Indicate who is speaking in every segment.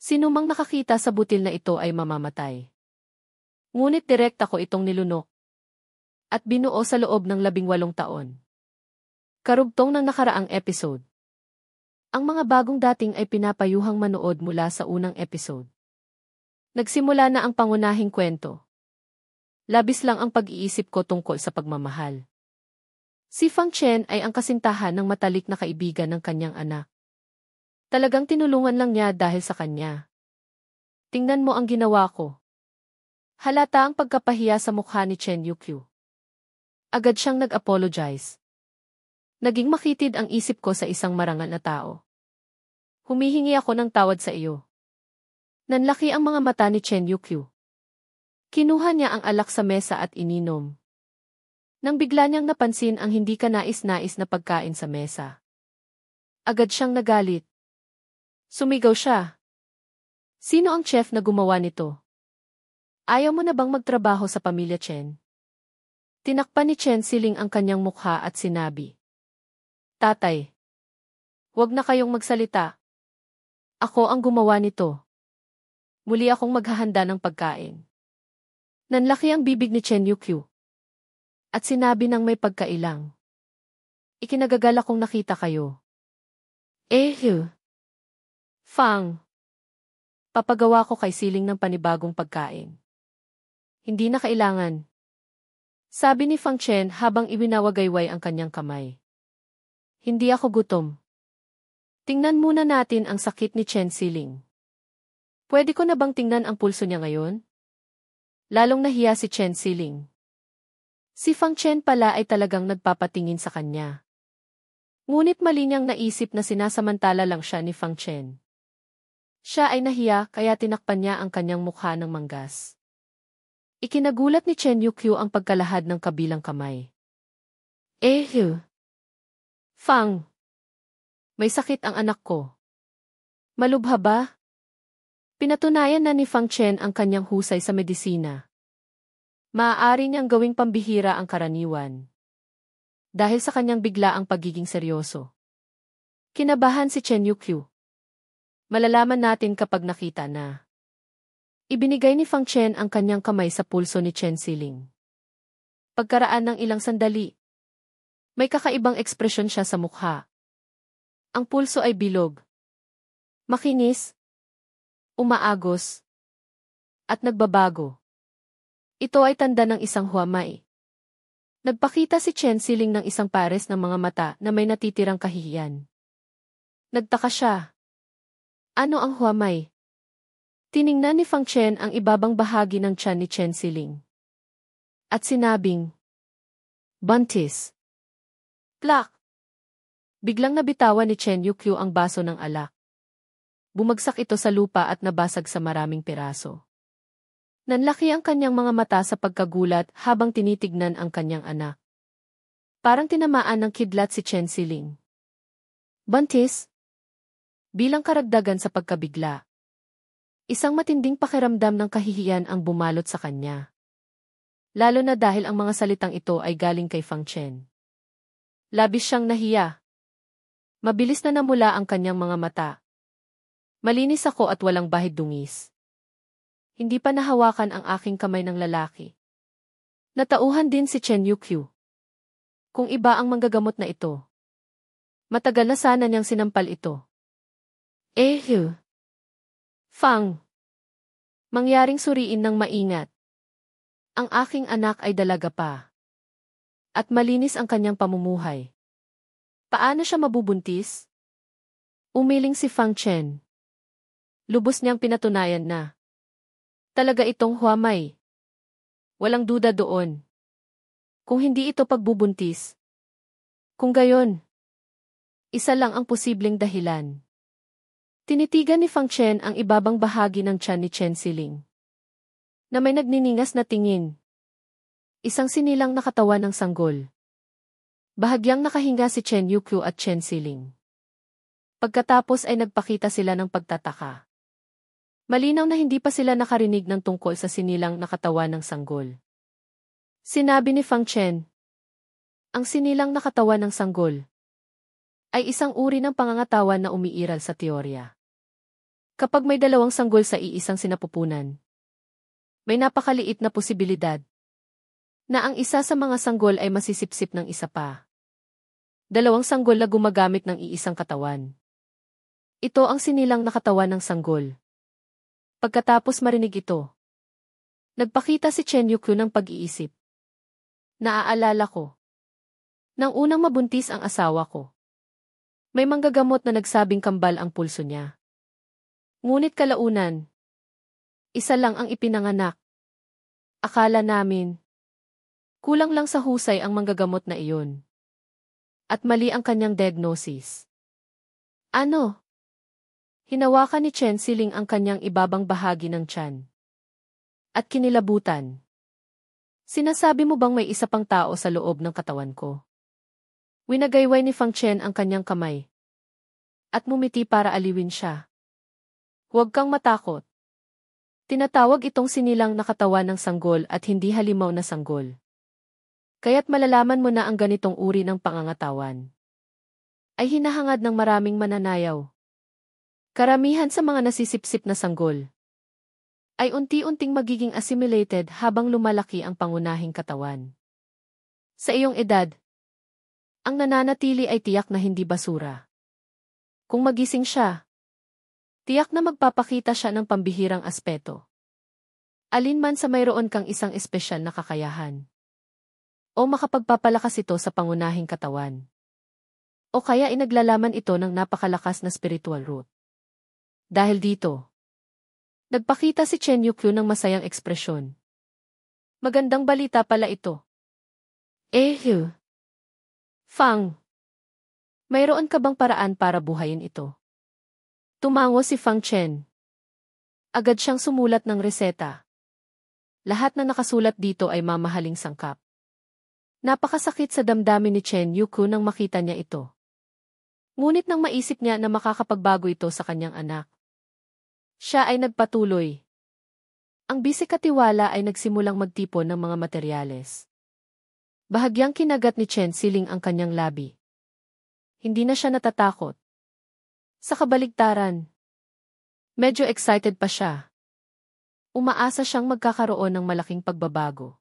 Speaker 1: Sinumang nakakita sa butil na ito ay mamamatay. Ngunit direkta ko itong nilunok at binuo sa loob ng 18 taon. Karugtong ng nakaraang episode. Ang mga bagong dating ay pinapayuhang manood mula sa unang episode. Nagsimula na ang pangunahing kwento. Labis lang ang pag-iisip ko tungkol sa pagmamahal. Si Fang Chen ay ang kasintahan ng matalik na kaibigan ng kanyang anak. Talagang tinulungan lang niya dahil sa kanya. Tingnan mo ang ginawa ko. Halata ang pagkapahiya sa mukha ni Chen Yukyu. Agad siyang nag-apologize. Naging makitid ang isip ko sa isang marangal na tao. Humihingi ako ng tawad sa iyo. Nanlaki ang mga mata ni Chen Yukyu. Kinuha niya ang alak sa mesa at ininom. Nang bigla niyang napansin ang hindi kanais-nais na pagkain sa mesa. Agad siyang nagalit. Sumigaw siya. Sino ang chef na gumawa nito? Ayaw mo na bang magtrabaho sa pamilya Chen? Tinakpan ni Chen Siling ang kanyang mukha at sinabi. Tatay. Huwag na kayong magsalita. Ako ang gumawa nito. Muli akong maghahanda ng pagkain. Nanlaki ang bibig ni Chen Yukyu. At sinabi ng may pagkailang. Ikinagagal akong nakita kayo. Fang. Papagawa ko kay Siling ng panibagong pagkain. Hindi na kailangan. Sabi ni Fang Chen habang iwinawagayway ang kanyang kamay. Hindi ako gutom. Tingnan muna natin ang sakit ni Chen Siling. Pwede ko na bang tingnan ang pulso niya ngayon? Lalong nahiya si Chen Siling. Si Fang Chen pala ay talagang nagpapatingin sa kanya. Ngunit mali niyang naisip na sinasamantala lang siya ni Fang Chen. Siya ay nahiya kaya tinakpan niya ang kanyang mukha ng manggas. Ikinagulat ni Chen Yukyu ang pagkalahad ng kabilang kamay. Fang. May sakit ang anak ko. Malubha ba? Pinatunayan na ni Fang Chen ang kanyang husay sa medisina. Maaari niyang gawing pambihira ang karaniwan. Dahil sa kanyang bigla ang pagiging seryoso. Kinabahan si Chen Yukyu. Malalaman natin kapag nakita na. Ibinigay ni Fang Chen ang kanyang kamay sa pulso ni Chen Siling. Pagkaraan ng ilang sandali, may kakaibang ekspresyon siya sa mukha. Ang pulso ay bilog, makinis, umaagos, at nagbabago. Ito ay tanda ng isang huamay. Nagpakita si Chen Siling ng isang pares ng mga mata na may natitirang kahihiyan. Nagtaka siya. Ano ang huamay? Tiningnan ni Fang Chen ang ibabang bahagi ng tiyan ni Chen Siling. At sinabing, Buntis. Plak! Biglang nabitawan ni Chen Yukyu ang baso ng alak. Bumagsak ito sa lupa at nabasag sa maraming piraso. Nanlaki ang kanyang mga mata sa pagkagulat habang tinitignan ang kanyang anak. Parang tinamaan ng kidlat si Chen Siling. Buntis? Bilang karagdagan sa pagkabigla. Isang matinding pakiramdam ng kahihiyan ang bumalot sa kanya. Lalo na dahil ang mga salitang ito ay galing kay Fang Chen. Labis siyang nahiya. Mabilis na namula ang kanyang mga mata. Malinis ako at walang bahid dungis. Hindi pa nahawakan ang aking kamay ng lalaki. Natauhan din si Chen Yukyu. Kung iba ang manggagamot na ito. Matagal na sana niyang sinampal ito. Fang. Mangyaring suriin ng maingat. Ang aking anak ay dalaga pa. At malinis ang kanyang pamumuhay. Paano siya mabubuntis? Umiling si Fang Chen. Lubos niyang pinatunayan na. Talaga itong huamay. Walang duda doon. Kung hindi ito pagbubuntis. Kung gayon, isa lang ang posibleng dahilan. Tinitigan ni Fang Chen ang ibabang bahagi ng tiyan ni Chen Siling. Na may nagniningas na tingin. Isang sinilang na katawan ng sanggol. Bahagyang nakahinga si Chen Yukyu at Chen Siling. Pagkatapos ay nagpakita sila ng pagtataka. Malinaw na hindi pa sila nakarinig ng tungkol sa sinilang na katawan ng sanggol. Sinabi ni Fang Chen, ang sinilang na katawan ng sanggol ay isang uri ng pangangatawan na umiiral sa teorya. Kapag may dalawang sanggol sa iisang sinapupunan, may napakaliit na posibilidad na ang isa sa mga sanggol ay masisipsip ng isa pa. Dalawang sanggol na gumagamit ng iisang katawan. Ito ang sinilang na katawan ng sanggol. Pagkatapos marinig ito, nagpakita si Chen Yukyu ng pag-iisip. Naaalala ko. Nang unang mabuntis ang asawa ko, may manggagamot na nagsabing kambal ang pulso niya. Ngunit kalaunan, isa lang ang ipinanganak. Akala namin, kulang lang sa husay ang manggagamot na iyon. At mali ang kanyang diagnosis. Ano? Hinawakan ni Chen Siling ang kanyang ibabang bahagi ng tiyan. At kinilabutan. Sinasabi mo bang may isa pang tao sa loob ng katawan ko? Winagayway ni Fang Chen ang kanyang kamay. At mumiti para aliwin siya. Huwag kang matakot. Tinatawag itong sinilang na katawan ng sanggol at hindi halimaw na sanggol. Kaya't malalaman mo na ang ganitong uri ng pangangatawan ay hinahangad ng maraming mananayaw. Karamihan sa mga nasisipsip na sanggol ay unti-unting magiging assimilated habang lumalaki ang pangunahing katawan. Sa iyong edad, ang nananatili ay tiyak na hindi basura. Kung magising siya, tiyak na magpapakita siya ng pambihirang aspeto. Alinman sa mayroon kang isang espesyal na kakayahan. O makapagpapalakas ito sa pangunahing katawan. O kaya inaglalaman ito ng napakalakas na spiritual root. Dahil dito, nagpakita si Chen Yukyu ng masayang ekspresyon. Magandang balita pala ito. Fang, mayroon ka bang paraan para buhayin ito? Tumango si Fang Chen. Agad siyang sumulat ng reseta. Lahat na nakasulat dito ay mamahaling sangkap. Napakasakit sa damdamin ni Chen Yukyu nang makita niya ito. Ngunit nang maisip niya na makakapagbago ito sa kanyang anak, siya ay nagpatuloy. Ang bisikatiwala ay nagsimulang magtipon ng mga materyales. Bahagyang kinagat ni Chen Siling ang kanyang labi. Hindi na siya natatakot. Sa kabaligtaran, medyo excited pa siya. Umaasa siyang magkakaroon ng malaking pagbabago.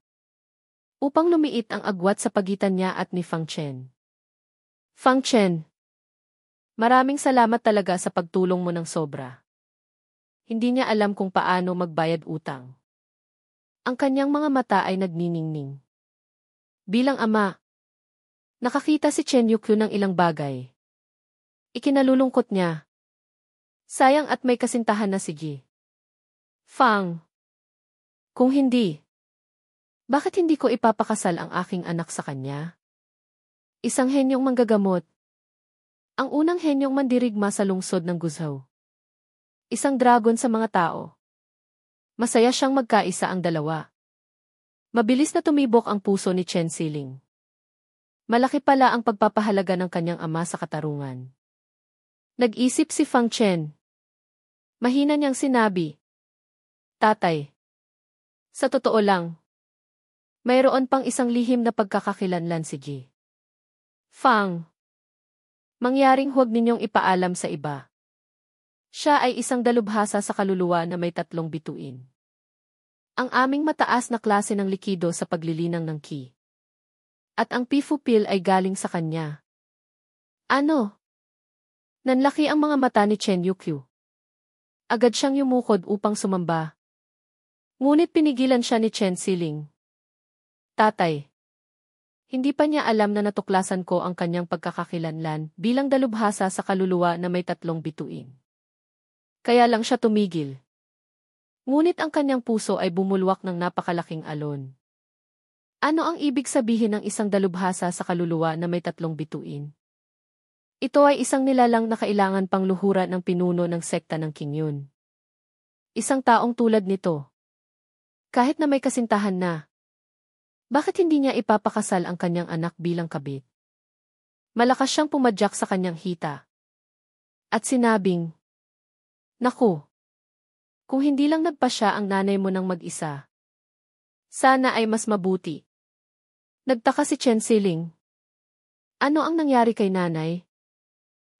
Speaker 1: Upang lumiit ang agwat sa pagitan niya at ni Fang Chen. Fang Chen, maraming salamat talaga sa pagtulong mo ng sobra. Hindi niya alam kung paano magbayad utang. Ang kanyang mga mata ay nagniningning. Bilang ama, nakakita si Chen Yukyu ng ilang bagay. Ikinalulungkot niya. Sayang at may kasintahan na si Ji. Fang, kung hindi, bakit hindi ko ipapakasal ang aking anak sa kanya? Isang henyong manggagamot. Ang unang henyong mandirigma sa lungsod ng Guizhou. Isang dragon sa mga tao. Masaya siyang magkaisa ang dalawa. Mabilis na tumibok ang puso ni Chen Siling. Malaki pala ang pagpapahalaga ng kanyang ama sa katarungan. Nag-isip si Fang Chen. Mahina niyang sinabi, Tatay, sa totoo lang, mayroon pang isang lihim na pagkakakilanlan si Ji. Fang, mangyaring huwag ninyong ipaalam sa iba. Siya ay isang dalubhasa sa kaluluwa na may 3 bituin. Ang aming mataas na klase ng likido sa paglilinang ng qi. At ang Pifu pill ay galing sa kanya. Ano? Nanlaki ang mga mata ni Chen Yukyu. Agad siyang yumukod upang sumamba. Ngunit pinigilan siya ni Chen Siling. Tatay, hindi pa niya alam na natuklasan ko ang kanyang pagkakakilanlan bilang dalubhasa sa kaluluwa na may 3 bituin. Kaya lang siya tumigil. Ngunit ang kanyang puso ay bumulwak ng napakalaking alon. Ano ang ibig sabihin ng isang dalubhasa sa kaluluwa na may 3 bituin? Ito ay isang nilalang na kailangan pang luhuran ng pinuno ng sekta ng Qingyun. Isang taong tulad nito. Kahit na may kasintahan na, bakit hindi niya ipapakasal ang kanyang anak bilang kabit? Malakas siyang pumadyak sa kanyang hita. At sinabing, Naku, kung hindi lang nagpasya ang nanay mo ng mag-isa, sana ay mas mabuti. Nagtaka si Chen Siling. Ano ang nangyari kay nanay?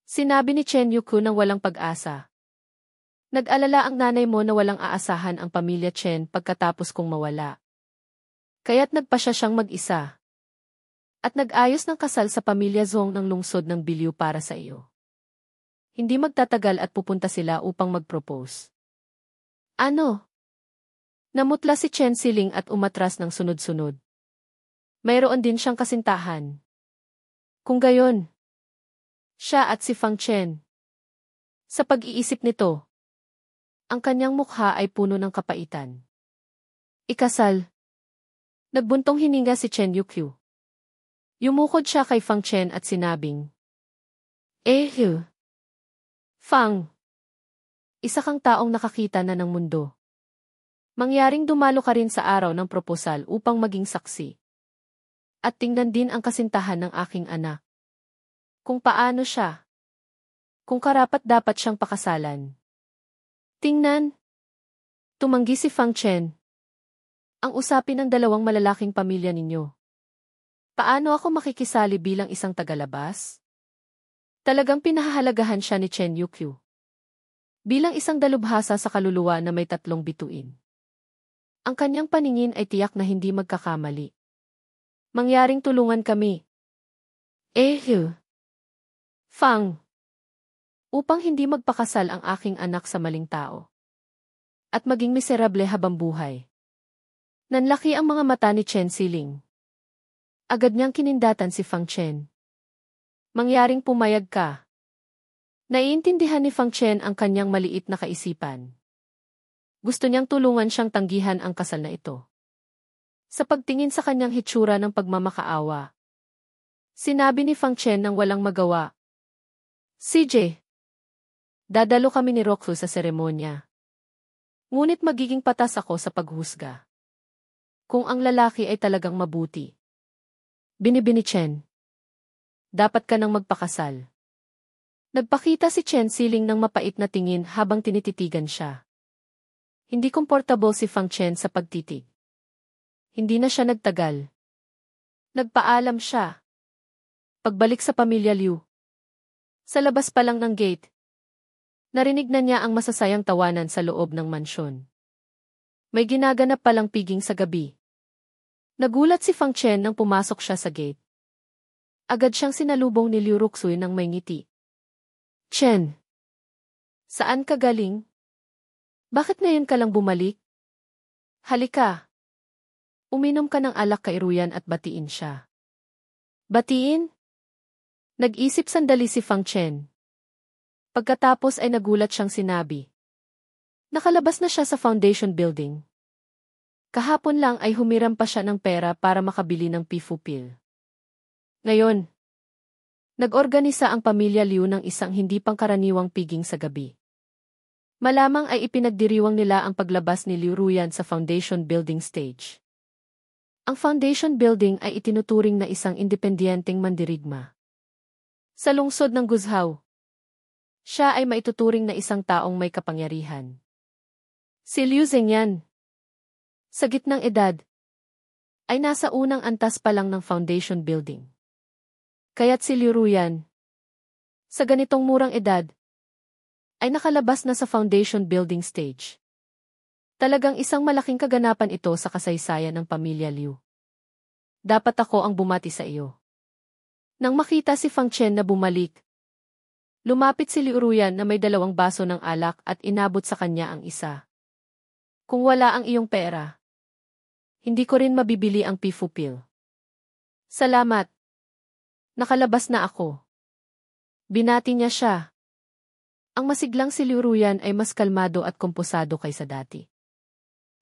Speaker 1: Sinabi ni Chen Yukyu nang walang pag-asa. Nag-alala ang nanay mo na walang aasahan ang pamilya Chen pagkatapos kong mawala. Kaya't nagpasya siyang mag-isa. At nag-ayos ng kasal sa pamilya Zhong ng lungsod ng Biliu para sa iyo. Hindi magtatagal at pupunta sila upang mag-propose. Ano? Namutla si Chen Siling at umatras ng sunod-sunod. Mayroon din siyang kasintahan. Kung gayon, siya at si Fang Chen. Sa pag-iisip nito, ang kanyang mukha ay puno ng kapaitan. Ikasal. Nagbuntong hininga si Chen Yukyu. Yumukod siya kay Fang Chen at sinabing, Fang, isa kang taong nakakita na ng mundo. Mangyaring dumalo ka rin sa araw ng proposal upang maging saksi. At tingnan din ang kasintahan ng aking anak. Kung paano siya. Kung karapat-dapat siyang pakasalan. Tingnan. Tumanggi si Fang Chen. Ang usapin ng dalawang malalaking pamilya ninyo. Paano ako makikisali bilang isang tagalabas? Talagang pinahahalagahan siya ni Chen Yukyu. Bilang isang dalubhasa sa kaluluwa na may 3 bituin. Ang kanyang paningin ay tiyak na hindi magkakamali. Mangyaring tulungan kami. Fang. Upang hindi magpakasal ang aking anak sa maling tao. At maging miserable habang buhay. Nanlaki ang mga mata ni Chen Siling. Agad niyang kinindatan si Fang Chen. Mangyaring pumayag ka. Naiintindihan ni Fang Chen ang kanyang maliit na kaisipan. Gusto niyang tulungan siyang tanggihan ang kasal na ito. Sa pagtingin sa kanyang hitsura ng pagmamakaawa. Sinabi ni Fang Chen nang walang magawa. CJ. Dadalo kami ni Roxu sa seremonya. Ngunit magiging patas ako sa paghusga. Kung ang lalaki ay talagang mabuti. Binibini Chen. Dapat ka nang magpakasal. Nagpakita si Chen Siling ng mapait na tingin habang tinititigan siya. Hindi komportable si Fang Chen sa pagtitig. Hindi na siya nagtagal. Nagpaalam siya. Pagbalik sa pamilya Liu. Sa labas pa lang ng gate. Narinig na niya ang masasayang tawanan sa loob ng mansyon. May ginaganap palang piging sa gabi. Nagulat si Fang Chen nang pumasok siya sa gate. Agad siyang sinalubong ni Liu Ruxuy nang may ngiti. Chen. Saan ka galing? Bakit ngayon ka lang bumalik? Halika. Uminom ka ng alak kay Ruyan at batiin siya. Batiin? Nag-isip sandali si Fang Chen. Pagkatapos ay nagulat siyang sinabi. Nakalabas na siya sa foundation building. Kahapon lang ay humiram pa siya ng pera para makabili ng Pifupil. Ngayon, nag-organisa ang pamilya Liu ng isang hindi pangkaraniwang piging sa gabi. Malamang ay ipinagdiriwang nila ang paglabas ni Liu Ruyan sa foundation building stage. Ang foundation building ay itinuturing na isang independenteng mandirigma. Sa lungsod ng Guzhou, siya ay maituturing na isang taong may kapangyarihan. Si Liu Zhengyan, sa gitnang edad, ay nasa unang antas pa lang ng foundation building. Kaya't si Liu Ruyan, sa ganitong murang edad, ay nakalabas na sa foundation building stage. Talagang isang malaking kaganapan ito sa kasaysayan ng pamilya Liu. Dapat ako ang bumati sa iyo. Nang makita si Fang Chen na bumalik, lumapit si Liu Ruyan na may 2 baso ng alak at inabot sa kanya ang isa. Kung wala ang iyong pera, hindi ko rin mabibili ang Pifupil. Salamat. Nakalabas na ako. Binati niya siya. Ang masiglang si Liu Ruyan ay mas kalmado at komposado kaysa dati.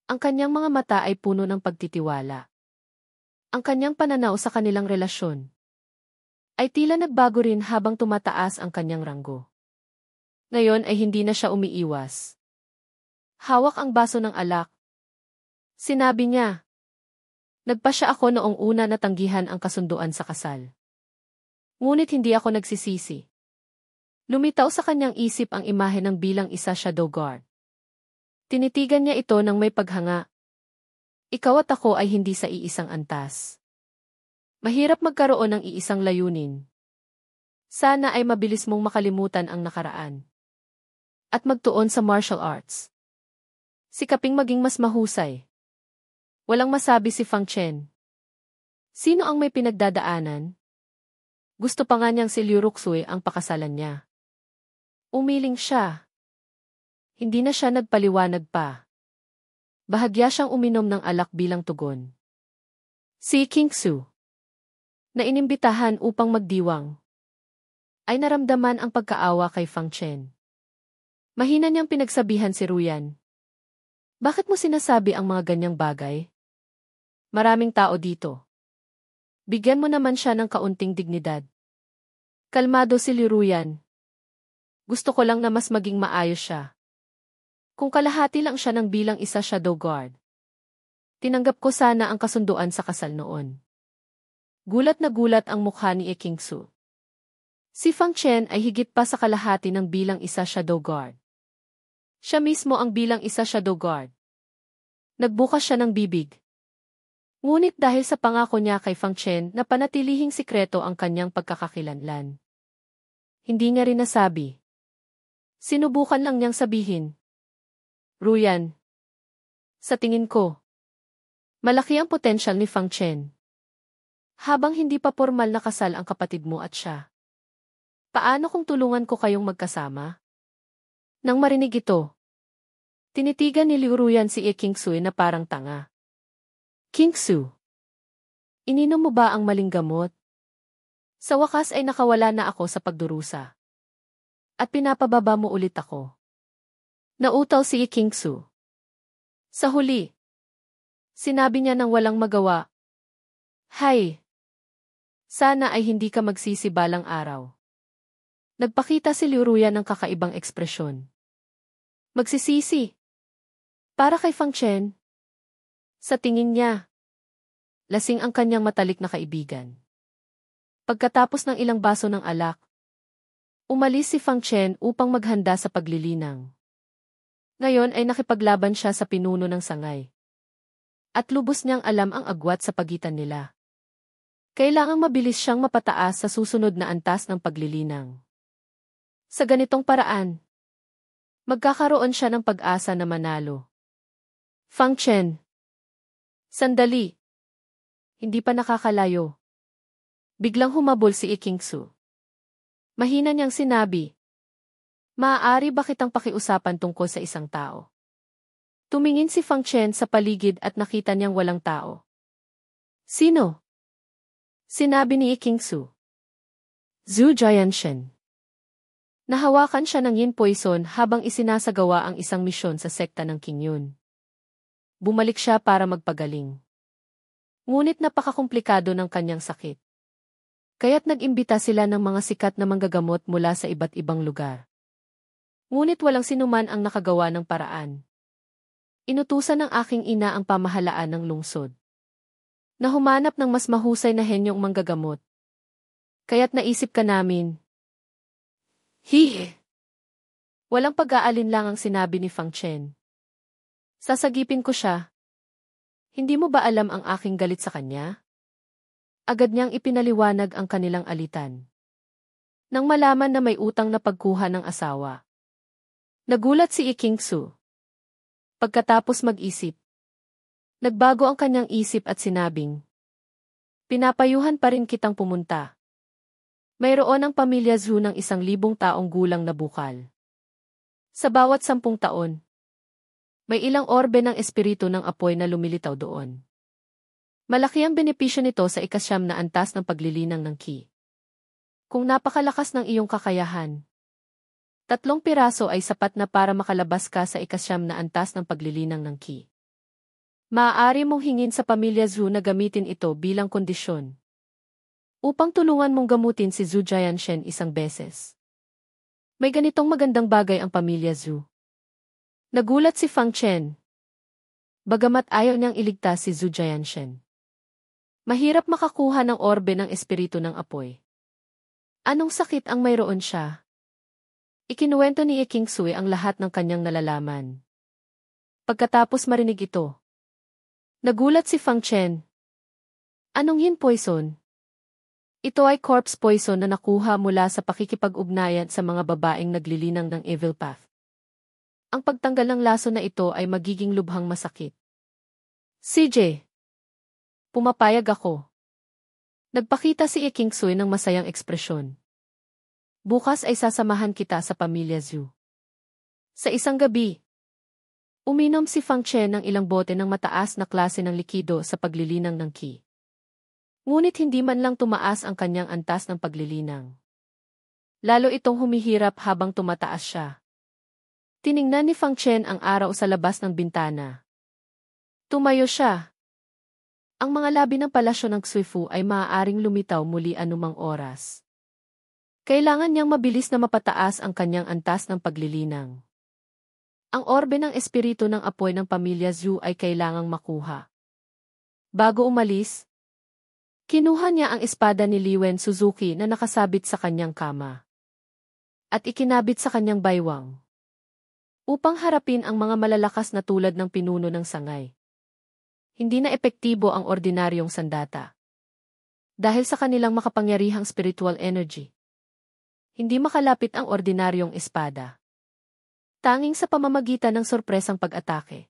Speaker 1: Ang kanyang mga mata ay puno ng pagtitiwala. Ang kanyang pananaw sa kanilang relasyon ay tila nagbago rin habang tumataas ang kanyang ranggo. Ngayon ay hindi na siya umiiwas. Hawak ang baso ng alak. Sinabi niya, nagpasya ako noong una na tanggihan ang kasunduan sa kasal. Ngunit hindi ako nagsisisi. Lumitaw sa kanyang isip ang imahe ng bilang isa shadow guard. Tinitigan niya ito ng may paghanga. Ikaw at ako ay hindi sa iisang antas. Mahirap magkaroon ng iisang layunin. Sana ay mabilis mong makalimutan ang nakaraan. At magtuon sa martial arts. Sikaping maging mas mahusay. Walang masabi si Fang Chen. Sino ang may pinagdadaanan? Gusto pa nga niyang si Liu Ruxui ang pakasalan niya. Umiling siya. Hindi na siya nagpaliwanag pa. Bahagya siyang uminom ng alak bilang tugon. Si Kingsu, na inimbitahan upang magdiwang, ay naramdaman ang pagkaawa kay Fang Chen. Mahina niyang pinagsabihan si Ruyan. Bakit mo sinasabi ang mga ganyang bagay? Maraming tao dito. Bigyan mo naman siya ng kaunting dignidad. Kalmado si Ruyan. Gusto ko lang na mas maging maayos siya. Kung kalahati lang siya ng bilang isa shadow guard. Tinanggap ko sana ang kasunduan sa kasal noon. Gulat na gulat ang mukha ni Kingsu. Si Fang Chen ay higit pa sa kalahati ng bilang isa shadow guard. Siya mismo ang bilang isa shadow guard. Nagbukas siya ng bibig. Ngunit dahil sa pangako niya kay Fang Chen na panatilihing sikreto ang kanyang pagkakakilanlan. Hindi niya rin nasabi. Sinubukan lang niyang sabihin. Ruyan. Sa tingin ko, malaki ang potensyal ni Fang Chen. Habang hindi pa formal na kasal ang kapatid mo at siya. Paano kung tulungan ko kayong magkasama? Nang marinig ito, tinitigan ni Liu Ruyan si Kingsu na parang tanga. Kingsu, ininom mo ba ang maling gamot? Sa wakas ay nakawala na ako sa pagdurusa. At pinapababa mo ulit ako. Nautaw si Kingsu. Sa huli, sinabi niya nang walang magawa. Hay! Sana ay hindi ka magsisi balang araw. Nagpakita si Liu Ruyan ng kakaibang ekspresyon. Magsisisi. Para kay Fang Chen. Sa tingin niya, lasing ang kanyang matalik na kaibigan. Pagkatapos ng ilang baso ng alak, umalis si Fang Chen upang maghanda sa paglilinang. Ngayon ay nakipaglaban siya sa pinuno ng sangay. At lubos niyang alam ang agwat sa pagitan nila. Kailangang mabilis siyang mapataas sa susunod na antas ng paglilinang. Sa ganitong paraan, magkakaroon siya ng pag-asa na manalo. Fang Chen. Sandali. Hindi pa nakakalayo. Biglang humabol si Kingsu. Mahina niyang sinabi. Maaari ba kitang pakiusapan tungkol sa isang tao? Tumingin si Fang Chen sa paligid at nakita niyang walang tao. Sino? Sinabi ni Kingsu. Zhu Jianshen. Nahawakan siya ng yin poison habang isinasagawa ang isang misyon sa sekta ng Qingyun. Bumalik siya para magpagaling. Ngunit napakakomplikado ng kanyang sakit. Kaya't nag-imbita sila ng mga sikat na manggagamot mula sa iba't ibang lugar. Ngunit walang sinuman ang nakagawa ng paraan. Inutusan ng aking ina ang pamahalaan ng lungsod na humanap ng mas mahusay na henyong manggagamot. Kaya't naisip ka namin. Hihi! Walang pag-aalinlangang sinabi ni Fang Chen. Sasagipin ko siya. Hindi mo ba alam ang aking galit sa kanya? Agad niyang ipinaliwanag ang kanilang alitan. Nang malaman na may utang na pagkuha ng asawa. Nagulat si Kingsu. Pagkatapos mag-isip. Nagbago ang kanyang isip at sinabing. Pinapayuhan pa rin kitang pumunta. Mayroon ang pamilya Zhu ng 1,000 taong gulang na bukal. Sa bawat 10 taon, may ilang orbe ng espiritu ng apoy na lumilitaw doon. Malaki ang benepisyo nito sa 9 na antas ng paglilinang ng Qi. Kung napakalakas ng iyong kakayahan, 3 piraso ay sapat na para makalabas ka sa 9 na antas ng paglilinang ng Qi. Maaari mong hingin sa pamilya Zhu na gamitin ito bilang kondisyon upang tulungan mong gamutin si Zhu Jianshen 1 beses. May ganitong magandang bagay ang pamilya Zhu. Nagulat si Fang Chen. Bagamat ayaw niyang iligtas si Zhu Jianshen. Mahirap makakuha ng orbe ng espiritu ng apoy. Anong sakit ang mayroon siya? Ikinuwento ni Kingsu ang lahat ng kanyang nalalaman. Pagkatapos marinig ito, nagulat si Fang Chen. Anong yin poison? Ito ay corpse poison na nakuha mula sa pakikipag-ugnayan sa mga babaeng naglilinang ng evil path. Ang pagtanggal ng laso na ito ay magiging lubhang masakit. CJ. Pumapayag ako. Nagpakita si King Sui ng masayang ekspresyon. Bukas ay sasamahan kita sa pamilya Zhu. Sa isang gabi, uminom si Fang Chen ng ilang bote ng mataas na klase ng likido sa paglilinang ng qi. Ngunit hindi man lang tumaas ang kanyang antas ng paglilinang. Lalo itong humihirap habang tumataas siya. Tiningnan ni Fang Chen ang araw sa labas ng bintana. Tumayo siya. Ang mga labi ng palasyo ng Xuefu ay maaaring lumitaw muli anumang oras. Kailangan niyang mabilis na mapataas ang kanyang antas ng paglilinang. Ang orbe ng espiritu ng apoy ng pamilya Zhu ay kailangang makuha. Bago umalis, kinuha niya ang espada ni Liwen Suzuki na nakasabit sa kanyang kama. At ikinabit sa kanyang baywang. Upang harapin ang mga malalakas na tulad ng pinuno ng sangay. Hindi na epektibo ang ordinaryong sandata. Dahil sa kanilang makapangyarihang spiritual energy. Hindi makalapit ang ordinaryong espada. Tanging sa pamamagitan ng sorpresang pag-atake.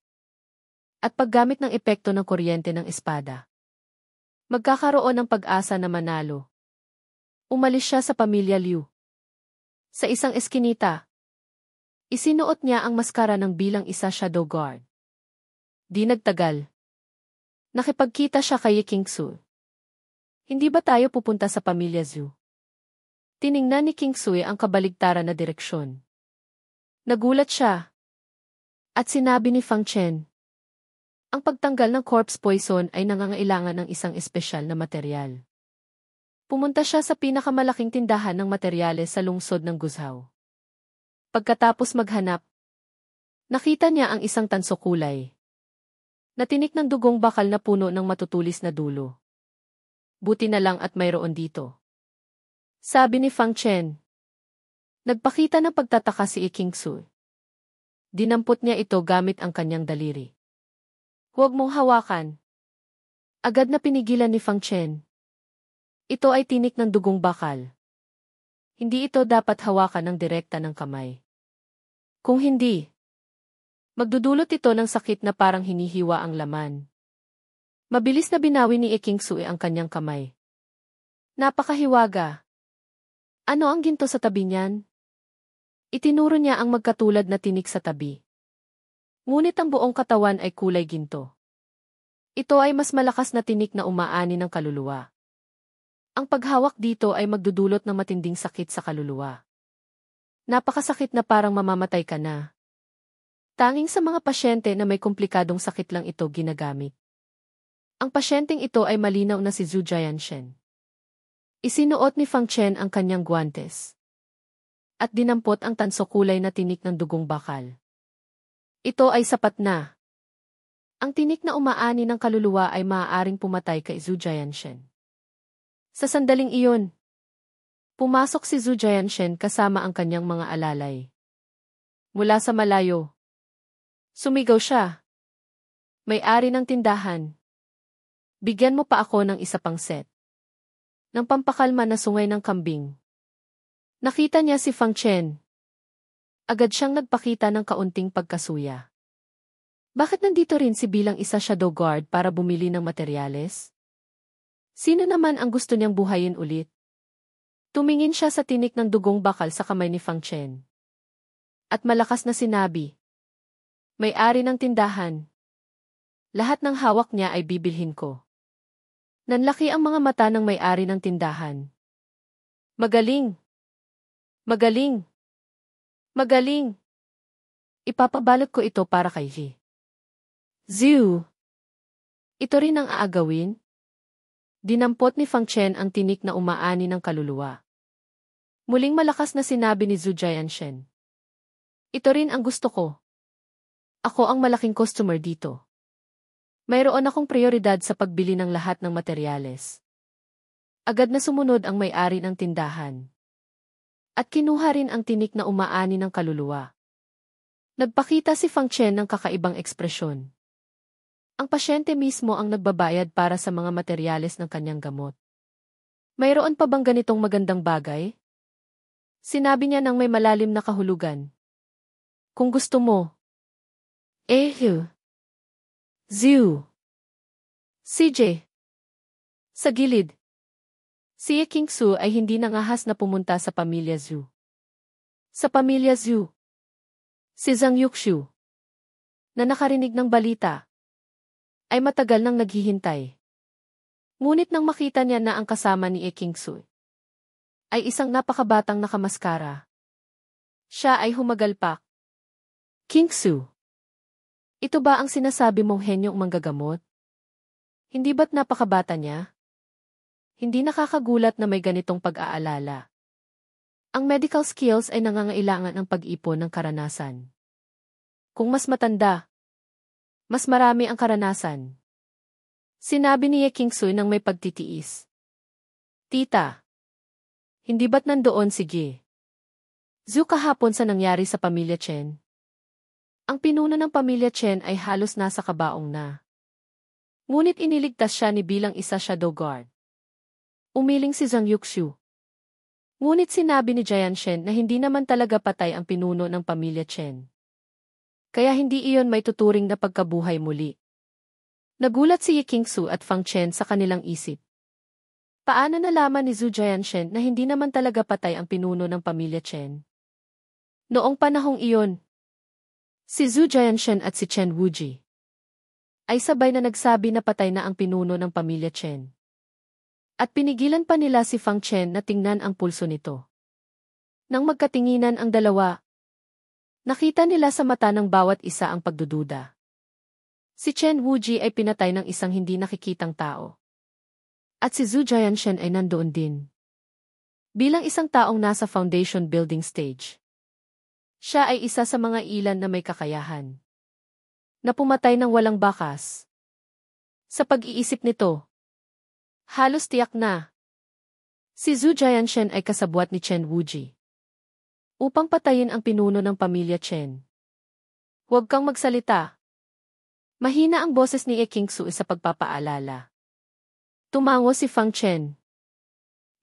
Speaker 1: At paggamit ng epekto ng kuryente ng espada. Magkakaroon ng pag-asa na manalo. Umalis siya sa pamilya Liu. Sa isang eskinita, isinuot niya ang maskara ng bilang isa shadow guard. Di nagtagal. Nakipagkita siya kay King Sui. Hindi ba tayo pupunta sa pamilya Zhu? Tiningnan ni King Sui ang kabaligtaran na direksyon. Nagulat siya. At sinabi ni Fang Chen. Ang pagtanggal ng corpse poison ay nangangailangan ng isang espesyal na materyal. Pumunta siya sa pinakamalaking tindahan ng materyales sa lungsod ng Guzhou. Pagkatapos maghanap, nakita niya ang isang tanso-kulay. Natinik ng dugong bakal na puno ng matutulis na dulo. Buti na lang at mayroon dito. Sabi ni Fang Chen. Nagpakita ng pagtataka si King Sui. Dinampot niya ito gamit ang kanyang daliri. Huwag mong hawakan. Agad na pinigilan ni Fang Chen. Ito ay tinik ng dugong bakal. Hindi ito dapat hawakan ng direkta ng kamay. Kung hindi, magdudulot ito ng sakit na parang hinihiwa ang laman. Mabilis na binawi ni King Sui ang kanyang kamay. Napakahiwaga. Ano ang ginto sa tabi niyan? Itinuro niya ang magkatulad na tinik sa tabi. Ngunit ang buong katawan ay kulay ginto. Ito ay mas malakas na tinik na umaani ng kaluluwa. Ang paghawak dito ay magdudulot ng matinding sakit sa kaluluwa. Napakasakit na parang mamamatay ka na. Tanging sa mga pasyente na may komplikadong sakit lang ito ginagamit. Ang pasyenteng ito ay malinaw na si Zhu Jianshen. Isinuot ni Fang Chen ang kanyang guwantes. At dinampot ang tanso-kulay na tinik ng dugong bakal. Ito ay sapat na. Ang tinik na umaani ng kaluluwa ay maaaring pumatay kay Zhu Jianshen. Sa sandaling iyon, pumasok si Zhu Jianshen kasama ang kanyang mga alalay. Mula sa malayo, sumigaw siya. May-ari ng tindahan. Bigyan mo pa ako ng isa pang set. Ng pampakalma na sungay ng kambing. Nakita niya si Fang Chen. Agad siyang nagpakita ng kaunting pagkasuya. Bakit nandito rin si bilang isa shadow guard para bumili ng materyales? Sino naman ang gusto niyang buhayin ulit? Tumingin siya sa tinik ng dugong bakal sa kamay ni Fang Chen. At malakas na sinabi. May-ari ng tindahan. Lahat ng hawak niya ay bibilhin ko. Nanlaki ang mga mata ng may-ari ng tindahan. Magaling! Magaling! Magaling! Ipapabalot ko ito para kay Ji. Zhu! Ito rin ang aagawin? Dinampot ni Fang Chen ang tinik na umaani ng kaluluwa. Muling malakas na sinabi ni Zhu Jianshen. Ito rin ang gusto ko. Ako ang malaking customer dito. Mayroon akong prioridad sa pagbili ng lahat ng materyales. Agad na sumunod ang may-ari ng tindahan. At kinuha rin ang tinik na umaani ng kaluluwa. Nagpakita si Fang Chen ng kakaibang ekspresyon. Ang pasyente mismo ang nagbabayad para sa mga materyales ng kanyang gamot. Mayroon pa bang ganitong magandang bagay? Sinabi niya nang may malalim na kahulugan. Kung gusto mo. Zhu. CJ. Sa gilid. Si Ye Qingsu ay hindi nangahas na pumunta sa pamilya Zhu. Sa pamilya Zhu. Si Zhang Yuxiu, na nakarinig ng balita, ay matagal nang naghihintay. Ngunit nang makita niya na ang kasama ni Ye Qingsu ay isang napakabatang nakamaskara, siya ay humagalpak. Qingsu. Ito ba ang sinasabi mong henyong manggagamot? Hindi ba't napakabata niya? Hindi nakakagulat na may ganitong pag-aalala. Ang medical skills ay nangangailangan ng pag-ipon ng karanasan. Kung mas matanda, mas marami ang karanasan. Sinabi ni Ye Qingsu nang may pagtitiis. Tita, hindi ba't nandoon si Ji Zhu kahapon sa nangyari sa pamilya Chen? Ang pinuno ng pamilya Chen ay halos nasa kabaong na. Ngunit iniligtas siya ni bilang isa shadow guard. Umiling si Zhang Yuxiu. Ngunit sinabi ni Jian Shen na hindi naman talaga patay ang pinuno ng pamilya Chen. Kaya hindi iyon may tuturing na pagkabuhay muli. Nagulat si Ye Qingsu at Fang Chen sa kanilang isip. Paano nalaman ni Zhu Jianshen na hindi naman talaga patay ang pinuno ng pamilya Chen? Noong panahong iyon, si Zhu Jianshen at si Chen Wuji ay sabay na nagsabi na patay na ang pinuno ng pamilya Chen. At pinigilan pa nila si Fang Chen na tingnan ang pulso nito. Nang magkatinginan ang dalawa, nakita nila sa mata ng bawat isa ang pagdududa. Si Chen Wuji ay pinatay ng isang hindi nakikitang tao. At si Zhu Jianshen ay nandoon din. Bilang isang taong nasa foundation building stage. Siya ay isa sa mga ilan na may kakayahan na pumatay ng walang bakas. Sa pag-iisip nito, halos tiyak na si Zhu Jianshen ay kasabwat ni Chen Wuji upang patayin ang pinuno ng pamilya Chen. Huwag kang magsalita. Mahina ang boses ni Ye Qingsu sa pagpapaalala. Tumango si Fang Chen.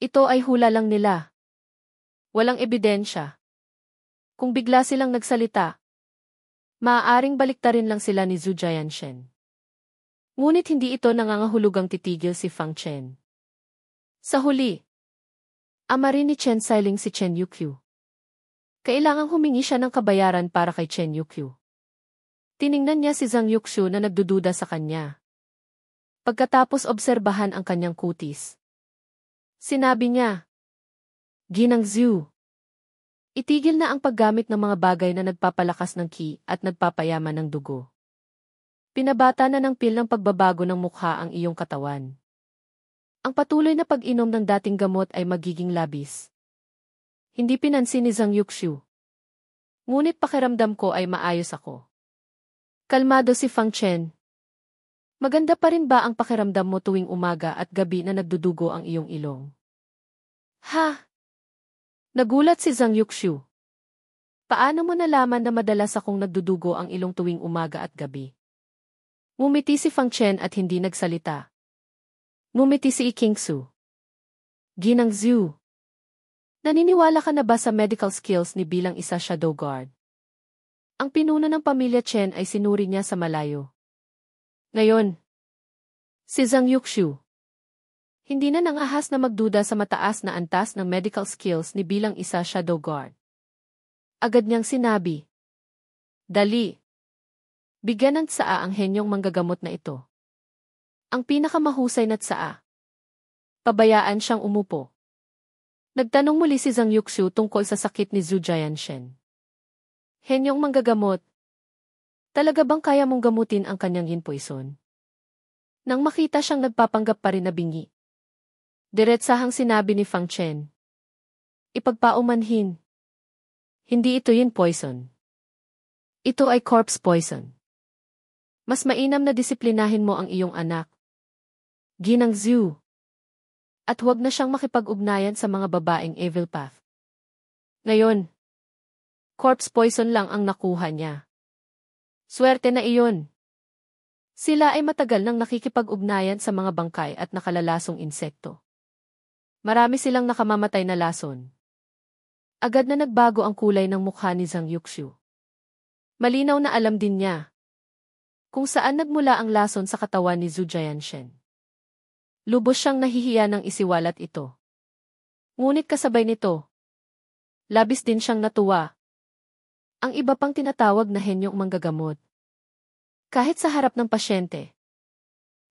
Speaker 1: Ito ay hula lang nila. Walang ebidensya. Kung bigla silang nagsalita, maaaring baliktarin lang sila ni Zhu Jianshen. Ngunit hindi ito nangangahulugang titigil si Fang Chen. Sa huli, ama rin ni Chen Xiling si Chen Yuqiu. Kailangang humingi siya ng kabayaran para kay Chen Yuqiu. Tiningnan niya si Zhang Yuxiu na nagdududa sa kanya. Pagkatapos obserbahan ang kanyang kutis, sinabi niya, Ginang Zhu, itigil na ang paggamit ng mga bagay na nagpapalakas ng ki at nagpapayaman ng dugo. Pinabata na ng pil ng pagbabago ng mukha ang iyong katawan. Ang patuloy na pag-inom ng dating gamot ay magiging labis. Hindi pinansin ni Zhang Yuxiu. Ngunit pakiramdam ko ay maayos ako. Kalmado si Fang Chen. Maganda pa rin ba ang pakiramdam mo tuwing umaga at gabi na nagdudugo ang iyong ilong? Ha? Nagulat si Zhang Yuxiu. Paano mo nalaman na madalas akong nagdudugo ang ilong tuwing umaga at gabi? Ngumiti si Fang Chen at hindi nagsalita. Ngumiti si Ye Qingsu. Ginang Zhu, naniniwala ka na ba sa medical skills ni bilang isa shadow guard? Ang pinuno ng pamilya Chen ay sinuri niya sa malayo. Ngayon, si Zhang Yuxiu hindi na nangahas na magduda sa mataas na antas ng medical skills ni bilang isa shadow guard. Agad niyang sinabi, Dali. Bigyan ng tsaa ang henyong manggagamot na ito. Ang pinakamahusay na tsaa. Pabayaan siyang umupo. Nagtanong muli si Zhang Yuxiu tungkol sa sakit ni Zhu Jianshen. Henyong manggagamot, talaga bang kaya mong gamutin ang kanyang yin poison? Nang makita siyang nagpapanggap pa rin na bingi, diretsahang sinabi ni Fang Chen, ipagpaumanhin. Hindi ito yin poison. Ito ay corpse poison. Mas mainam na disiplinahin mo ang iyong anak, Ginang Zhu. At huwag na siyang makipag-ugnayan sa mga babaeng evil path. Ngayon, corpse poison lang ang nakuha niya. Swerte na iyon. Sila ay matagal nang nakikipag-ugnayan sa mga bangkay at nakalalasong insekto. Marami silang nakamamatay na lason. Agad na nagbago ang kulay ng mukha ni Zhang Yuxiu. Malinaw na alam din niya kung saan nagmula ang lason sa katawan ni Zhu Jianshen. Lubos siyang nahihiya nang isiwalat ito. Ngunit kasabay nito, labis din siyang natuwa. Ang iba pang tinatawag na henyong manggagamot. Kahit sa harap ng pasyente,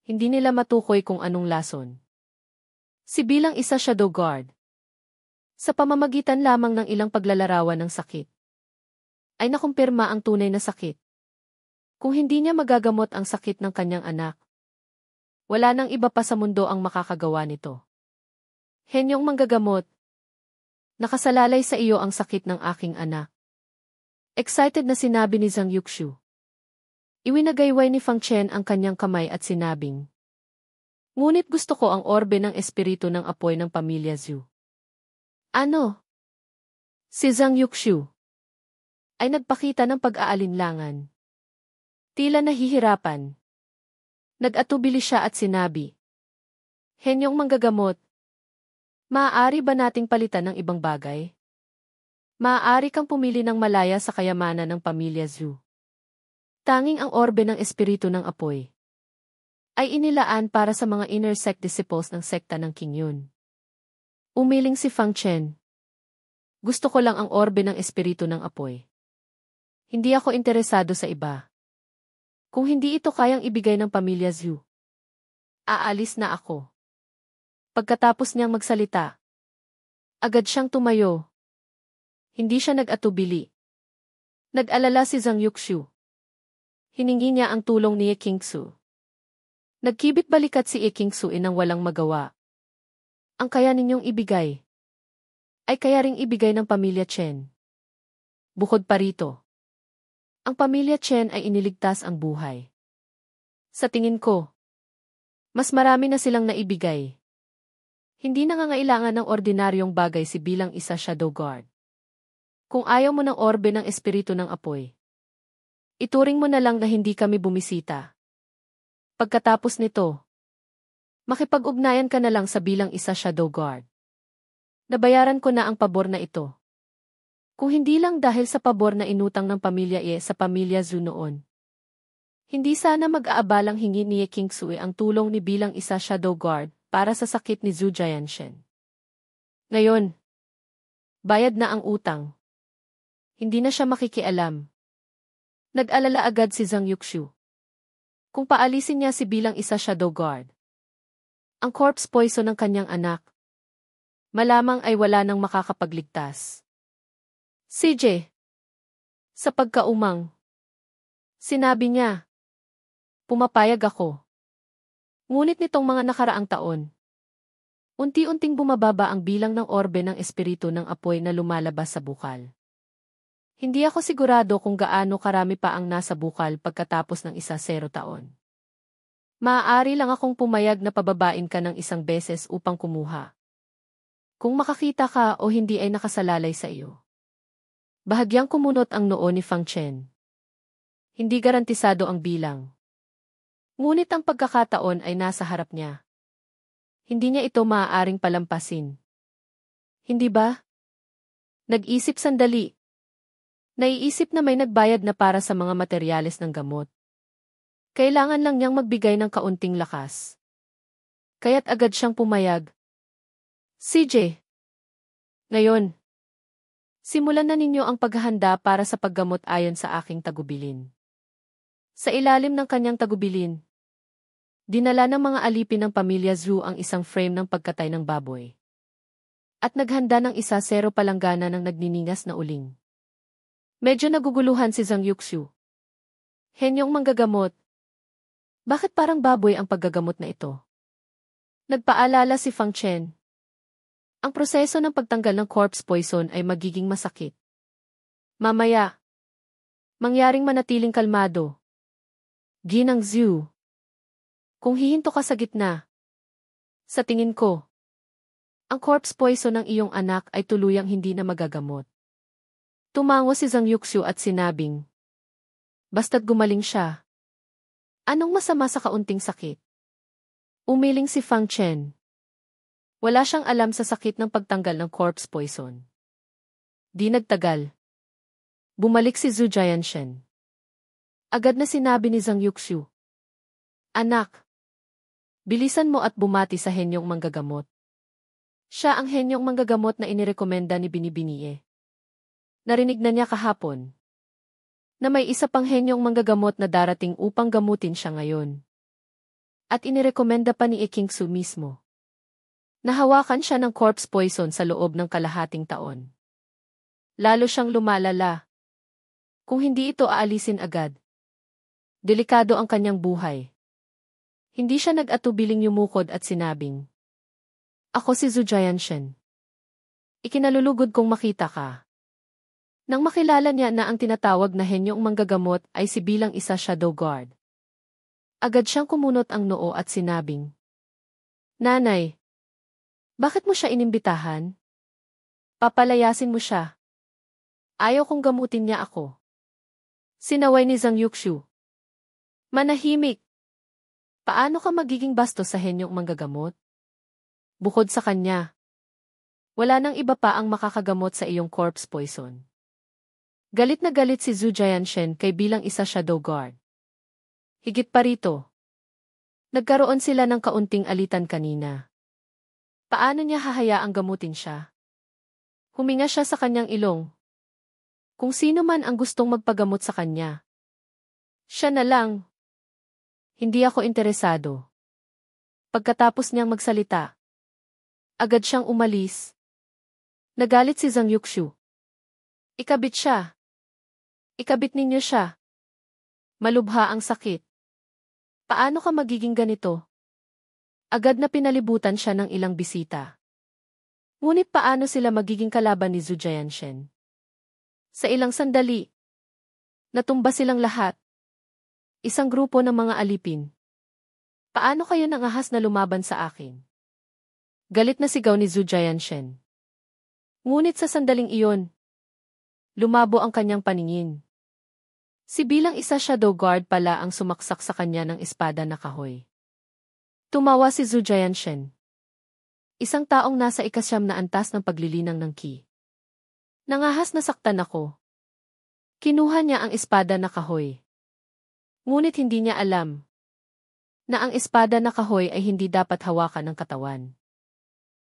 Speaker 1: hindi nila matukoy kung anong lason. Si bilang isa shadow guard, sa pamamagitan lamang ng ilang paglalarawan ng sakit, ay nakumpirma ang tunay na sakit. Kung hindi niya magagamot ang sakit ng kanyang anak, wala nang iba pa sa mundo ang makakagawa nito. Henyong manggagamot, nakasalalay sa iyo ang sakit ng aking anak. Excited na sinabi ni Zhang Yuxiu. Iwinagayway ni Fang Chen ang kanyang kamay at sinabing, ngunit gusto ko ang orbe ng espiritu ng apoy ng pamilya Zhu. Ano? Si Zhang Yuxiu ay nagpakita ng pag-aalinlangan. Tila nahihirapan. Nag-atubili siya at sinabi, henyong manggagamot, maaari ba nating palitan ng ibang bagay? Maaari kang pumili ng malaya sa kayamanan ng pamilya Zhu. Tanging ang orbe ng espiritu ng apoy ay inilaan para sa mga inner sect disciples ng sekta ng Qingyun. Umiling si Fang Chen. Gusto ko lang ang orbe ng espiritu ng apoy. Hindi ako interesado sa iba. Kung hindi ito kayang ibigay ng pamilya Zhu, aalis na ako. Pagkatapos niyang magsalita, agad siyang tumayo. Hindi siya nag-atubili. Nag-alala si Zhang Yuxiu. Hiningi niya ang tulong ni Ye Qingsu. Nagkibit balikat si Ye Qingsu nang walang magawa. Ang kaya ninyong ibigay ay kaya ring ibigay ng pamilya Chen. Bukod pa rito, ang pamilya Chen ay iniligtas ang buhay. Sa tingin ko, mas marami na silang naibigay. Hindi nangangailangan ng ordinaryong bagay si bilang isa shadow guard. Kung ayaw mo ng orbe ng espiritu ng apoy, ituring mo na lang na hindi kami bumisita. Pagkatapos nito, makipag-ugnayan ka na lang sa bilang isa shadow guard. Nabayaran ko na ang pabor na ito. Kung hindi lang dahil sa pabor na inutang ng pamilya Ye sa pamilya Zhu noon, hindi sana mag-aabalang hingi ni Ye Qingsu ang tulong ni bilang isa shadow guard para sa sakit ni Zhu Jianshen. Ngayon, bayad na ang utang. Hindi na siya makikialam. Nag-alala agad si Zhang Yuxiu. Kung paalisin niya si bilang isa shadow guard, ang corpse poison ng kanyang anak, malamang ay wala nang makakapagligtas. CJ, sa pagkaumang, sinabi niya, pumapayag ako. Ngunit nitong mga nakaraang taon, unti-unting bumababa ang bilang ng orbe ng espiritu ng apoy na lumalabas sa bukal. Hindi ako sigurado kung gaano karami pa ang nasa bukal pagkatapos ng 10 taon. Maaari lang akong pumayag na pababain ka ng 1 beses upang kumuha. Kung makakita ka o hindi ay nakasalalay sa iyo. Bahagyang kumunot ang noo ni Fang Chen. Hindi garantisado ang bilang. Ngunit ang pagkakataon ay nasa harap niya. Hindi niya ito maaaring palampasin. Hindi ba? Nag-isip sandali. Naiisip na may nagbayad na para sa mga materyales ng gamot. Kailangan lang niyang magbigay ng kaunting lakas. Kaya't agad siyang pumayag. CJ. Ngayon, simulan na ninyo ang paghahanda para sa paggamot ayon sa aking tagubilin. Sa ilalim ng kanyang tagubilin, dinala ng mga alipin ng pamilya Zhu ang isang frame ng pagkatay ng baboy. At naghanda ng 1 palanggana ng nagniningas na uling. Medyo naguguluhan si Zhang Yuxiu. Henyong manggagamot. Bakit parang baboy ang paggagamot na ito? Nagpaalala si Fang Chen. Ang proseso ng pagtanggal ng corpse poison ay magiging masakit. Mamaya, mangyaring manatiling kalmado. Ginang Zhu. Kung hihinto ka sa gitna, sa tingin ko, ang corpse poison ng iyong anak ay tuluyang hindi na magagamot. Tumango si Zhang Yuxiu at sinabing, basta't gumaling siya. Anong masama sa kaunting sakit? Umiling si Fang Chen. Wala siyang alam sa sakit ng pagtanggal ng corpse poison. Di nagtagal. Bumalik si Zhu Jianshen. Agad na sinabi ni Zhang Yuxiu. Anak, bilisan mo at bumati sa henyong manggagamot. Siya ang henyong manggagamot na inirekomenda ni Binibinie. Narinig na niya kahapon na may isa pang henyong manggagamot na darating upang gamutin siya ngayon. At inirekomenda pa ni Ekingsu mismo. Nahawakan siya ng corpse poison sa loob ng kalahating taon. Lalo siyang lumalala. Kung hindi ito aalisin agad, delikado ang kanyang buhay. Hindi siya nag-atubiling yumukod at sinabing, Ako si Zhu Jianshen. Ikinalulugod kong makita ka. Nang makilala niya na ang tinatawag na henyong manggagamot ay si bilang isa shadow guard. Agad siyang kumunot ang noo at sinabing, Nanay, bakit mo siya inimbitahan? Papalayasin mo siya. Ayaw kong gamutin niya ako. Sinaway ni Zhang Yuxiu. Manahimik. Paano ka magiging bastos sa henyong manggagamot? Bukod sa kanya, wala nang iba pa ang makakagamot sa iyong corpse poison. Galit na galit si Zhu Jianshen kay bilang isa shadow guard. Higit pa rito, nagkaroon sila ng kaunting alitan kanina. Paano niya hahayaang gamutin siya? Huminga siya sa kanyang ilong. Kung sino man ang gustong magpagamot sa kanya, siya na lang. Hindi ako interesado. Pagkatapos niyang magsalita, agad siyang umalis. Nagalit si Zhang Yuxiu. Ikabit siya. Ikabit ninyo siya. Malubha ang sakit. Paano ka magiging ganito? Agad na pinalibutan siya ng ilang bisita. Ngunit paano sila magiging kalaban ni Zhu Jianshen? Sa ilang sandali, natumba silang lahat. Isang grupo ng mga alipin. Paano kayo nangahas na lumaban sa akin? Galit na sigaw ni Zhu Jianshen. Ngunit sa sandaling iyon, lumabo ang kanyang paningin. Si bilang isa shadow guard pala ang sumaksak sa kanya ng espada na kahoy. Tumawa si Zhu Jianshen. Isang taong nasa ikasyam na antas ng paglilinang ng ki. Nangahas na saktan ako. Kinuha niya ang espada na kahoy. Ngunit hindi niya alam na ang espada na kahoy ay hindi dapat hawakan ng katawan.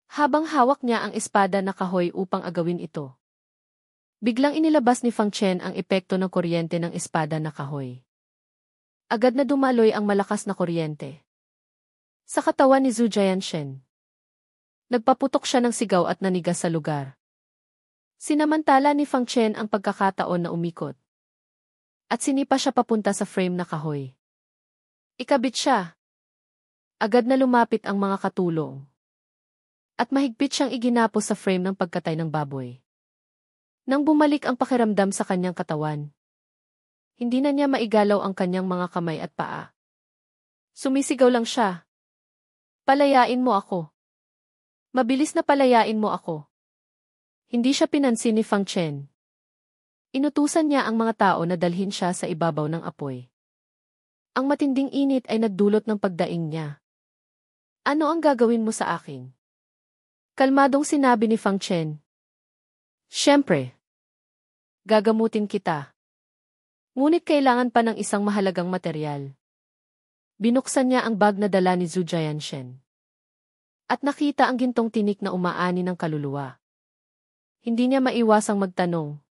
Speaker 1: Habang hawak niya ang espada na kahoy upang agawin ito, biglang inilabas ni Fang Chen ang epekto ng kuryente ng espada na kahoy. Agad na dumaloy ang malakas na kuryente sa katawan ni Zhu Jianshen. Nagpaputok siya ng sigaw at nanigas sa lugar. Sinamantala ni Fang Chen ang pagkakataon na umikot. At sinipa siya papunta sa frame na kahoy. Ikabit siya. Agad na lumapit ang mga katulong. At mahigpit siyang iginapos sa frame ng pagkatay ng baboy. Nang bumalik ang pakiramdam sa kanyang katawan, hindi na niya maigalaw ang kanyang mga kamay at paa. Sumisigaw lang siya. Palayain mo ako. Mabilis na palayain mo ako. Hindi siya pinansin ni Fang Chen. Inutusan niya ang mga tao na dalhin siya sa ibabaw ng apoy. Ang matinding init ay nagdulot ng pagdaing niya. Ano ang gagawin mo sa akin? Kalmadong sinabi ni Fang Chen. Siyempre. Gagamutin kita. Ngunit kailangan pa ng isang mahalagang materyal. Binuksan niya ang bag na dala ni Zhu Jianshen. At nakita ang gintong tinik na umaani ng kaluluwa. Hindi niya maiwasang magtanong.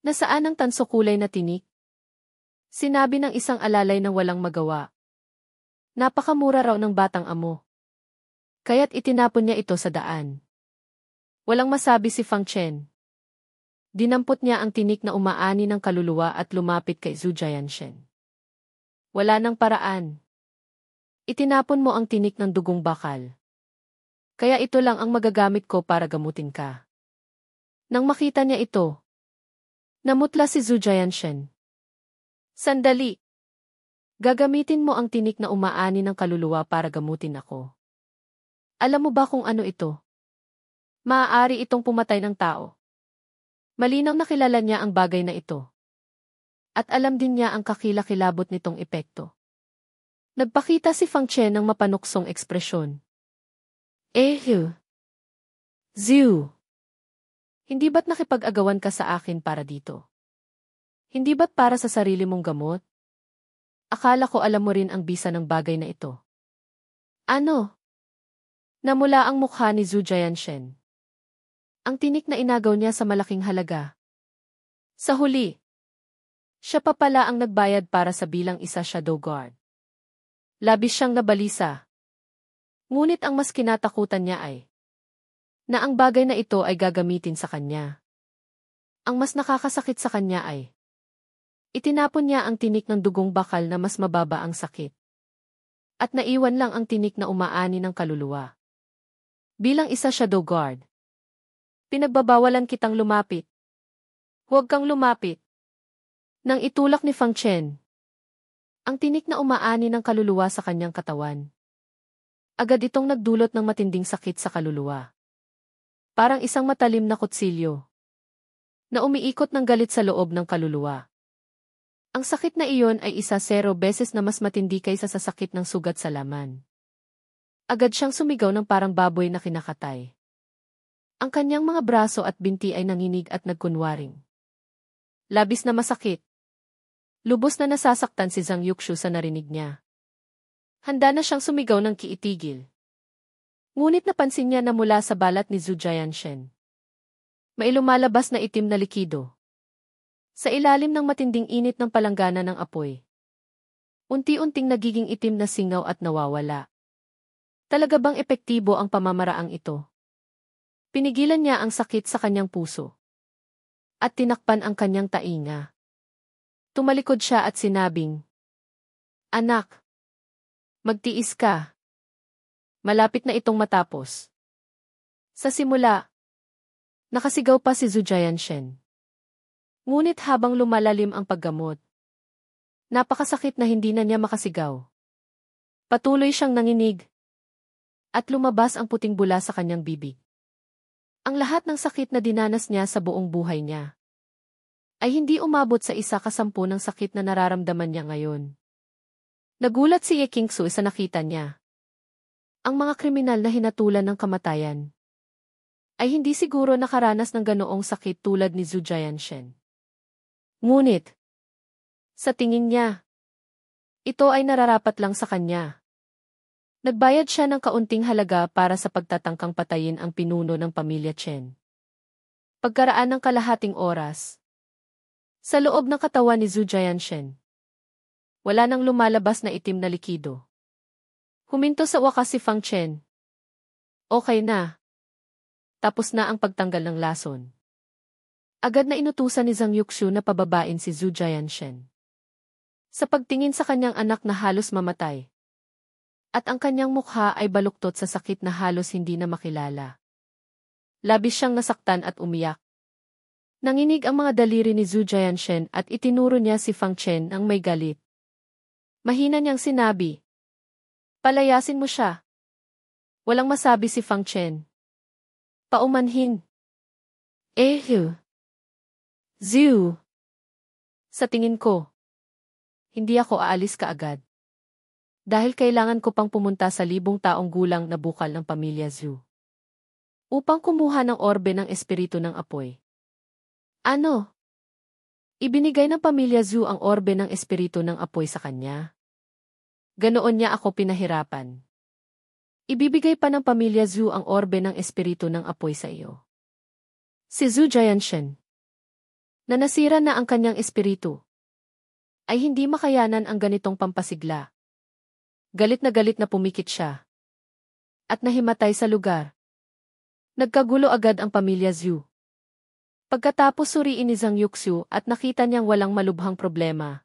Speaker 1: Nasaan ang tanso kulay na tinik? Sinabi ng isang alalay na walang magawa. Napakamura raw ng batang amo. Kaya't itinapon niya ito sa daan. Walang masabi si Fang Chen. Dinampot niya ang tinik na umaani ng kaluluwa at lumapit kay Zhu Jianshen. Wala nang paraan. Itinapon mo ang tinik ng dugong bakal. Kaya ito lang ang magagamit ko para gamutin ka. Nang makita niya ito, namutla si Zhu Jianshen. Sandali. Gagamitin mo ang tinik na umaani ng kaluluwa para gamutin ako. Alam mo ba kung ano ito? Maaari itong pumatay ng tao. Malinaw na kilala niya ang bagay na ito. At alam din niya ang kakilakilabot nitong epekto. Nagpakita si Fang Chen ng mapanuksong ekspresyon. Ziu. Hindi ba't nakipag-agawan ka sa akin para dito? Hindi ba't para sa sarili mong gamot? Akala ko alam mo rin ang bisa ng bagay na ito. Ano? Namula ang mukha ni Zhu Jianshen. Ang tinik na inagaw niya sa malaking halaga. Sa huli, siya pa pala ang nagbayad para sa bilang isa shadow guard. Labis siyang nabalisa. Ngunit ang mas kinatakutan niya ay na ang bagay na ito ay gagamitin sa kanya. Ang mas nakakasakit sa kanya ay itinapon niya ang tinik ng dugong bakal na mas mababa ang sakit. At naiwan lang ang tinik na umaani ng kaluluwa. Bilang isa shadow guard, pinagbabawalan kitang lumapit. Huwag kang lumapit. Nang itulak ni Fang Chen ang tinik na umaani ng kaluluwa sa kanyang katawan. Agad itong nagdulot ng matinding sakit sa kaluluwa. Parang isang matalim na kutsilyo na umiikot ng galit sa loob ng kaluluwa. Ang sakit na iyon ay 10 beses na mas matindi kaysa sa sakit ng sugat sa laman. Agad siyang sumigaw ng parang baboy na kinakatay. Ang kanyang mga braso at binti ay nanginig at nagkunwaring labis na masakit. Lubos na nasasaktan si Zhang Yuxiu sa narinig niya. Handa na siyang sumigaw ng kiitigil. Ngunit napansin niya na mula sa balat ni Zhu Jianshen may lumalabas na itim na likido. Sa ilalim ng matinding init ng palanggana ng apoy, unti-unting nagiging itim na singaw at nawawala. Talaga bang epektibo ang pamamaraang ito? Pinigilan niya ang sakit sa kanyang puso at tinakpan ang kanyang tainga. Tumalikod siya at sinabing, "Anak, magtiis ka. Malapit na itong matapos." Sa simula, nakasigaw pa si Zhu Jianshen. Ngunit habang lumalalim ang paggamot, napakasakit na hindi na niya makasigaw. Patuloy siyang nanginig at lumabas ang puting bula sa kanyang bibig. Ang lahat ng sakit na dinanas niya sa buong buhay niya ay hindi umabot sa 1/10 ng sakit na nararamdaman niya ngayon. Nagulat si Ye Qingsu sa nakita niya. Ang mga kriminal na hinatulan ng kamatayan ay hindi siguro nakaranas ng ganoong sakit tulad ni Zhu Jianshen. Ngunit, sa tingin niya, ito ay nararapat lang sa kanya. Nagbayad siya ng kaunting halaga para sa pagtatangkang patayin ang pinuno ng pamilya Chen. Pagkaraan ng kalahating oras, sa loob ng katawan ni Zhu Jianshen, wala nang lumalabas na itim na likido. Huminto sa wakas si Fang Chen. Okay na. Tapos na ang pagtanggal ng lason. Agad na inutusan ni Zhang Yuxiu na pababain si Zhu Jianshen. Sa pagtingin sa kanyang anak na halos mamatay, at ang kanyang mukha ay baluktot sa sakit na halos hindi na makilala. Labis siyang nasaktan at umiyak. Nanginig ang mga daliri ni Zhu Jianshen at itinuro niya si Fang Chen ng may galit. Mahina niyang sinabi, "Palayasin mo siya." Walang masabi si Fang Chen. Paumanhin. Zhu. Sa tingin ko, hindi ako aalis kaagad. Dahil kailangan ko pang pumunta sa 1,000 taong gulang na bukal ng pamilya Zhu upang kumuha ng orbe ng espiritu ng apoy. Ano? Ibinigay ng pamilya Zhu ang orbe ng espiritu ng apoy sa kanya? Ganoon niya ako pinahirapan. Ibibigay pa ng pamilya Zhu ang orbe ng espiritu ng apoy sa iyo. Si Zhu Jianshen, na nasira na ang kanyang espiritu, ay hindi makayanan ang ganitong pampasigla. Galit na pumikit siya. At nahimatay sa lugar. Nagkagulo agad ang pamilya Zhu. Pagkatapos suriin ni Zhang Yuxiu at nakita niyang walang malubhang problema,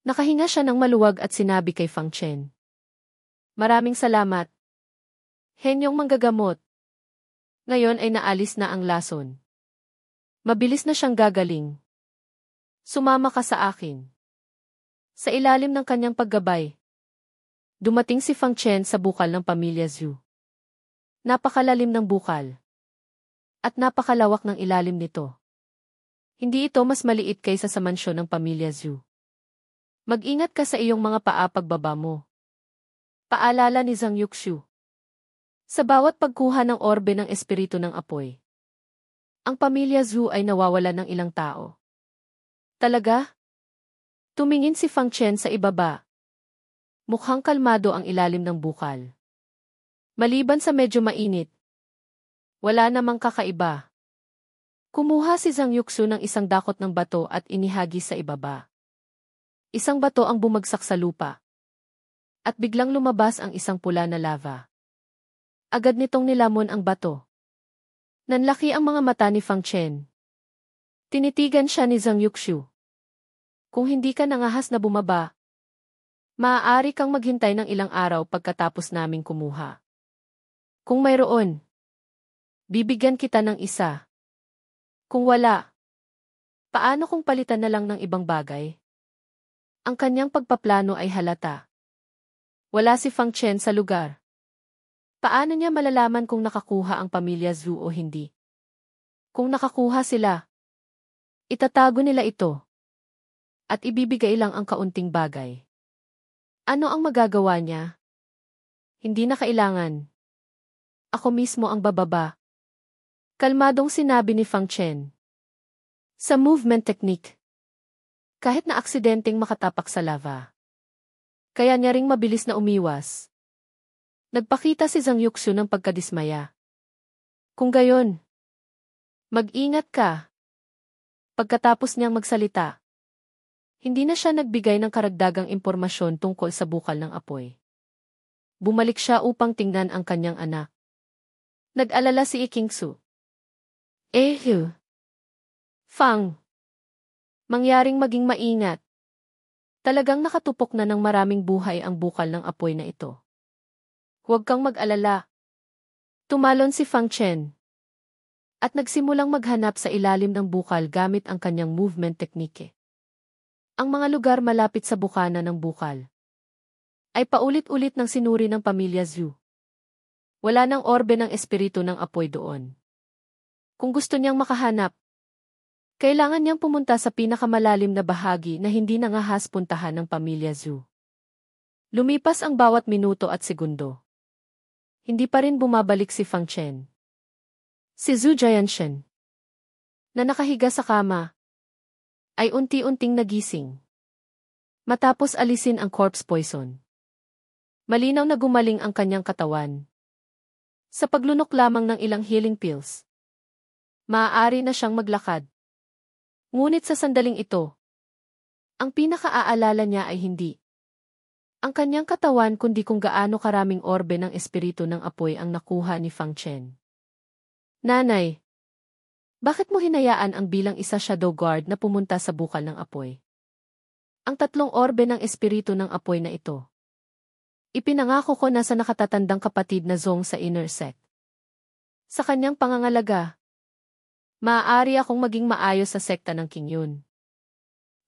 Speaker 1: nakahinga siya ng maluwag at sinabi kay Fang Chen, "Maraming salamat. Henyong manggagamot. Ngayon ay naalis na ang lason. Mabilis na siyang gagaling. Sumama ka sa akin." Sa ilalim ng kanyang paggabay, dumating si Fang Chen sa bukal ng pamilya Zhu. Napakalalim ng bukal. At napakalawak ng ilalim nito. Hindi ito mas maliit kaysa sa mansyon ng pamilya Zhu. Mag-ingat ka sa iyong mga paa pagbaba mo. Paalala ni Zhang Yuxiu. Sa bawat pagkuha ng orbe ng espiritu ng apoy, ang pamilya Zhu ay nawawala ng ilang tao. Talaga? Tumingin si Fang Chen sa ibaba. Mukhang kalmado ang ilalim ng bukal. Maliban sa medyo mainit, wala namang kakaiba. Kumuha si Zhang Yuxu ng isang dakot ng bato at inihagis sa ibaba. Isang bato ang bumagsak sa lupa. At biglang lumabas ang isang pula na lava. Agad nitong nilamon ang bato. Nanlaki ang mga mata ni Fang Chen. Tinitigan siya ni Zhang Yuxu. Kung hindi ka nangahas na bumaba, maaari kang maghintay ng ilang araw pagkatapos naming kumuha. Kung mayroon, bibigyan kita ng isa. Kung wala, paano kung palitan na lang ng ibang bagay? Ang kanyang pagpaplano ay halata. Wala si Fang Chen sa lugar. Paano niya malalaman kung nakakuha ang pamilya Zhu o hindi? Kung nakakuha sila, itatago nila ito. At ibibigay lang ang kaunting bagay. Ano ang magagawa niya? Hindi na kailangan. Ako mismo ang bababa. Kalmadong sinabi ni Fang Chen. Sa movement technique. Kahit na aksidenteng makatapak sa lava. Kaya niya ring mabilis na umiwas. Nagpakita si Zhang Yuxu ng pagkadismaya. Kung gayon, mag-ingat ka. Pagkatapos niyang magsalita, hindi na siya nagbigay ng karagdagang impormasyon tungkol sa bukal ng apoy. Bumalik siya upang tingnan ang kanyang anak. Nag-alala si Ikingsu. Fang. Mangyaring maging maingat. Talagang nakatupok na ng maraming buhay ang bukal ng apoy na ito. Huwag kang mag-alala. Tumalon si Fang Chen. At nagsimulang maghanap sa ilalim ng bukal gamit ang kanyang movement technique. Ang mga lugar malapit sa bukana ng bukal ay paulit-ulit ng sinuri ng pamilya Zhu. Wala nang orbe ng espiritu ng apoy doon. Kung gusto niyang makahanap, kailangan niyang pumunta sa pinakamalalim na bahagi na hindi nangahas puntahan ng pamilya Zhu. Lumipas ang bawat minuto at segundo. Hindi pa rin bumabalik si Fang Chen. Si Zhu Jianshen, na nakahiga sa kama, ay unti-unting nagising. Matapos alisin ang corpse poison. Malinaw na gumaling ang kanyang katawan. Sa paglunok lamang ng ilang healing pills, maaari na siyang maglakad. Ngunit sa sandaling ito, ang pinakaaalala niya ay hindi ang kanyang katawan kundi kung gaano karaming orbe ng espiritu ng apoy ang nakuha ni Fang Chen. Nanay, bakit mo hinayaan ang bilang isa shadow guard na pumunta sa bukal ng apoy? Ang 3 orbe ng espiritu ng apoy na ito. Ipinangako ko na sa nakatatandang kapatid na Zong sa inner sect. Sa kanyang pangangalaga, maaari akong maging maayos sa sekta ng King Yun.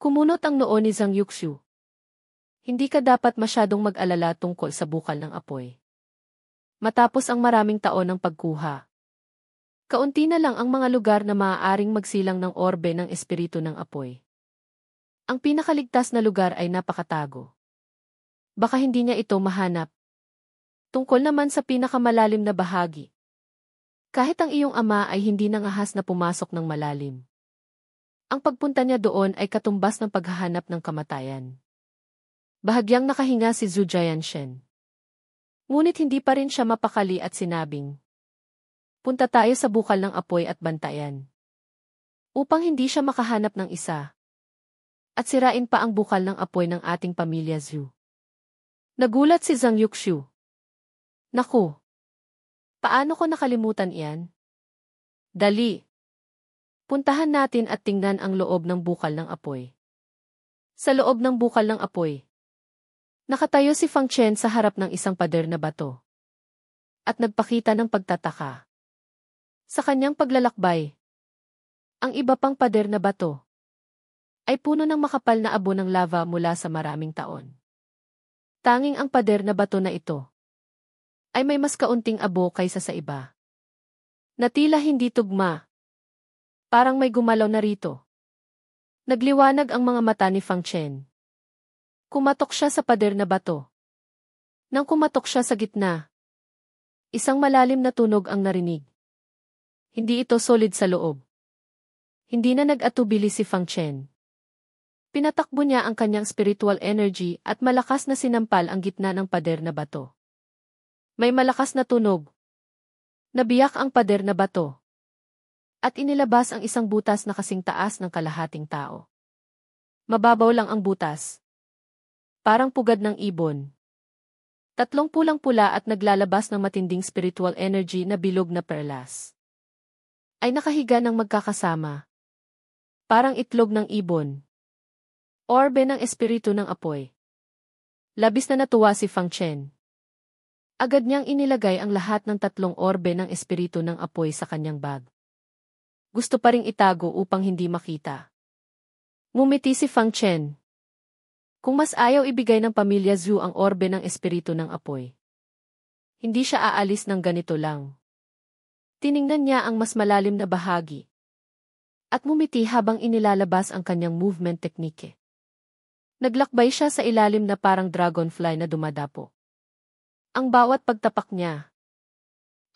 Speaker 1: Kumunot ang noo ni Zhang Yuxu. Hindi ka dapat masyadong mag-alala tungkol sa bukal ng apoy. Matapos ang maraming taon ng pagkuha, kaunti na lang ang mga lugar na maaaring magsilang ng orbe ng espiritu ng apoy. Ang pinakaligtas na lugar ay napakatago. Baka hindi niya ito mahanap. Tungkol naman sa pinakamalalim na bahagi. Kahit ang iyong ama ay hindi nangahas na pumasok ng malalim. Ang pagpunta niya doon ay katumbas ng paghahanap ng kamatayan. Bahagyang nakahinga si Zhu Jianshen. Ngunit hindi pa rin siya mapakali at sinabing, punta tayo sa bukal ng apoy at bantayan. Upang hindi siya makahanap ng isa. At sirain pa ang bukal ng apoy ng ating pamilya Zhu. Nagulat si Zhang Yuxu. Naku! Paano ko nakalimutan iyan? Dali! Puntahan natin at tingnan ang loob ng bukal ng apoy. Sa loob ng bukal ng apoy, nakatayo si Fang Chen sa harap ng isang pader na bato. At nagpakita ng pagtataka. Sa kanyang paglalakbay, ang iba pang pader na bato ay puno ng makapal na abo ng lava mula sa maraming taon. Tanging ang pader na bato na ito ay may mas kaunting abo kaysa sa iba. Na tila hindi tugma. Parang may gumalaw na rito. Nagliwanag ang mga mata ni Fang Chen. Kumatok siya sa pader na bato. Nang kumatok siya sa gitna, isang malalim na tunog ang narinig. Hindi ito solid sa loob. Hindi na nag-atubili si Fang Chen. Pinatakbo niya ang kanyang spiritual energy at malakas na sinampal ang gitna ng pader na bato. May malakas na tunog. Nabiyak ang pader na bato. At inilabas ang isang butas na kasing taas ng kalahating tao. Mababaw lang ang butas. Parang pugad ng ibon. Tatlong pulang-pula at naglalabas ng matinding spiritual energy na bilog na perlas. Ay nakahiga ng magkakasama. Parang itlog ng ibon. Orbe ng espiritu ng apoy. Labis na natuwa si Fang Chen. Agad niyang inilagay ang lahat ng tatlong orbe ng espiritu ng apoy sa kanyang bag. Gusto pa ring itago upang hindi makita. Ngumiti si Fang Chen. Kung mas ayaw ibigay ng pamilya Zhu ang orbe ng espiritu ng apoy, hindi siya aalis ng ganito lang. Tiningnan niya ang mas malalim na bahagi. At ngumiti habang inilalabas ang kanyang movement technique. Naglakbay siya sa ilalim na parang dragonfly na dumadapo. Ang bawat pagtapak niya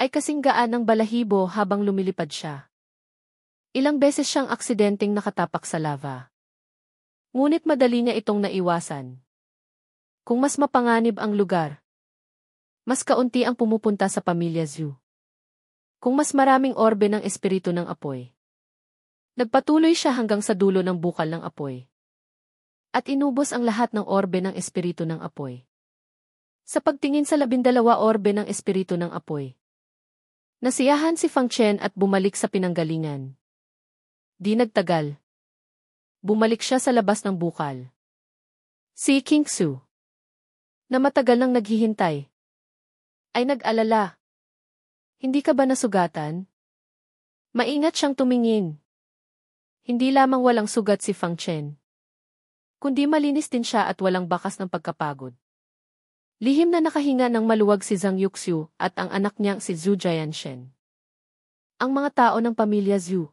Speaker 1: ay kasing gaan ng balahibo habang lumilipad siya. Ilang beses siyang aksidenteng nakatapak sa lava. Ngunit madali niya itong naiwasan. Kung mas mapanganib ang lugar, mas kaunti ang pumupunta sa pamilya Zhu. Kung mas maraming orbe ng espiritu ng apoy, nagpatuloy siya hanggang sa dulo ng bukal ng apoy. At inubos ang lahat ng orbe ng espiritu ng apoy. Sa pagtingin sa 12 orbe ng espiritu ng apoy, nasiyahan si Fang Chen at bumalik sa pinanggalingan. Di nagtagal. Bumalik siya sa labas ng bukal. Si King Su, na matagal nang naghihintay, ay nag-alala. Hindi ka ba nasugatan? Maingat siyang tumingin. Hindi lamang walang sugat si Fang Chen, kundi malinis din siya at walang bakas ng pagkapagod. Lihim na nakahinga ng maluwag si Zhang Yuxiu at ang anak niyang si Zhu Jianshen. Ang mga tao ng pamilya Zhu.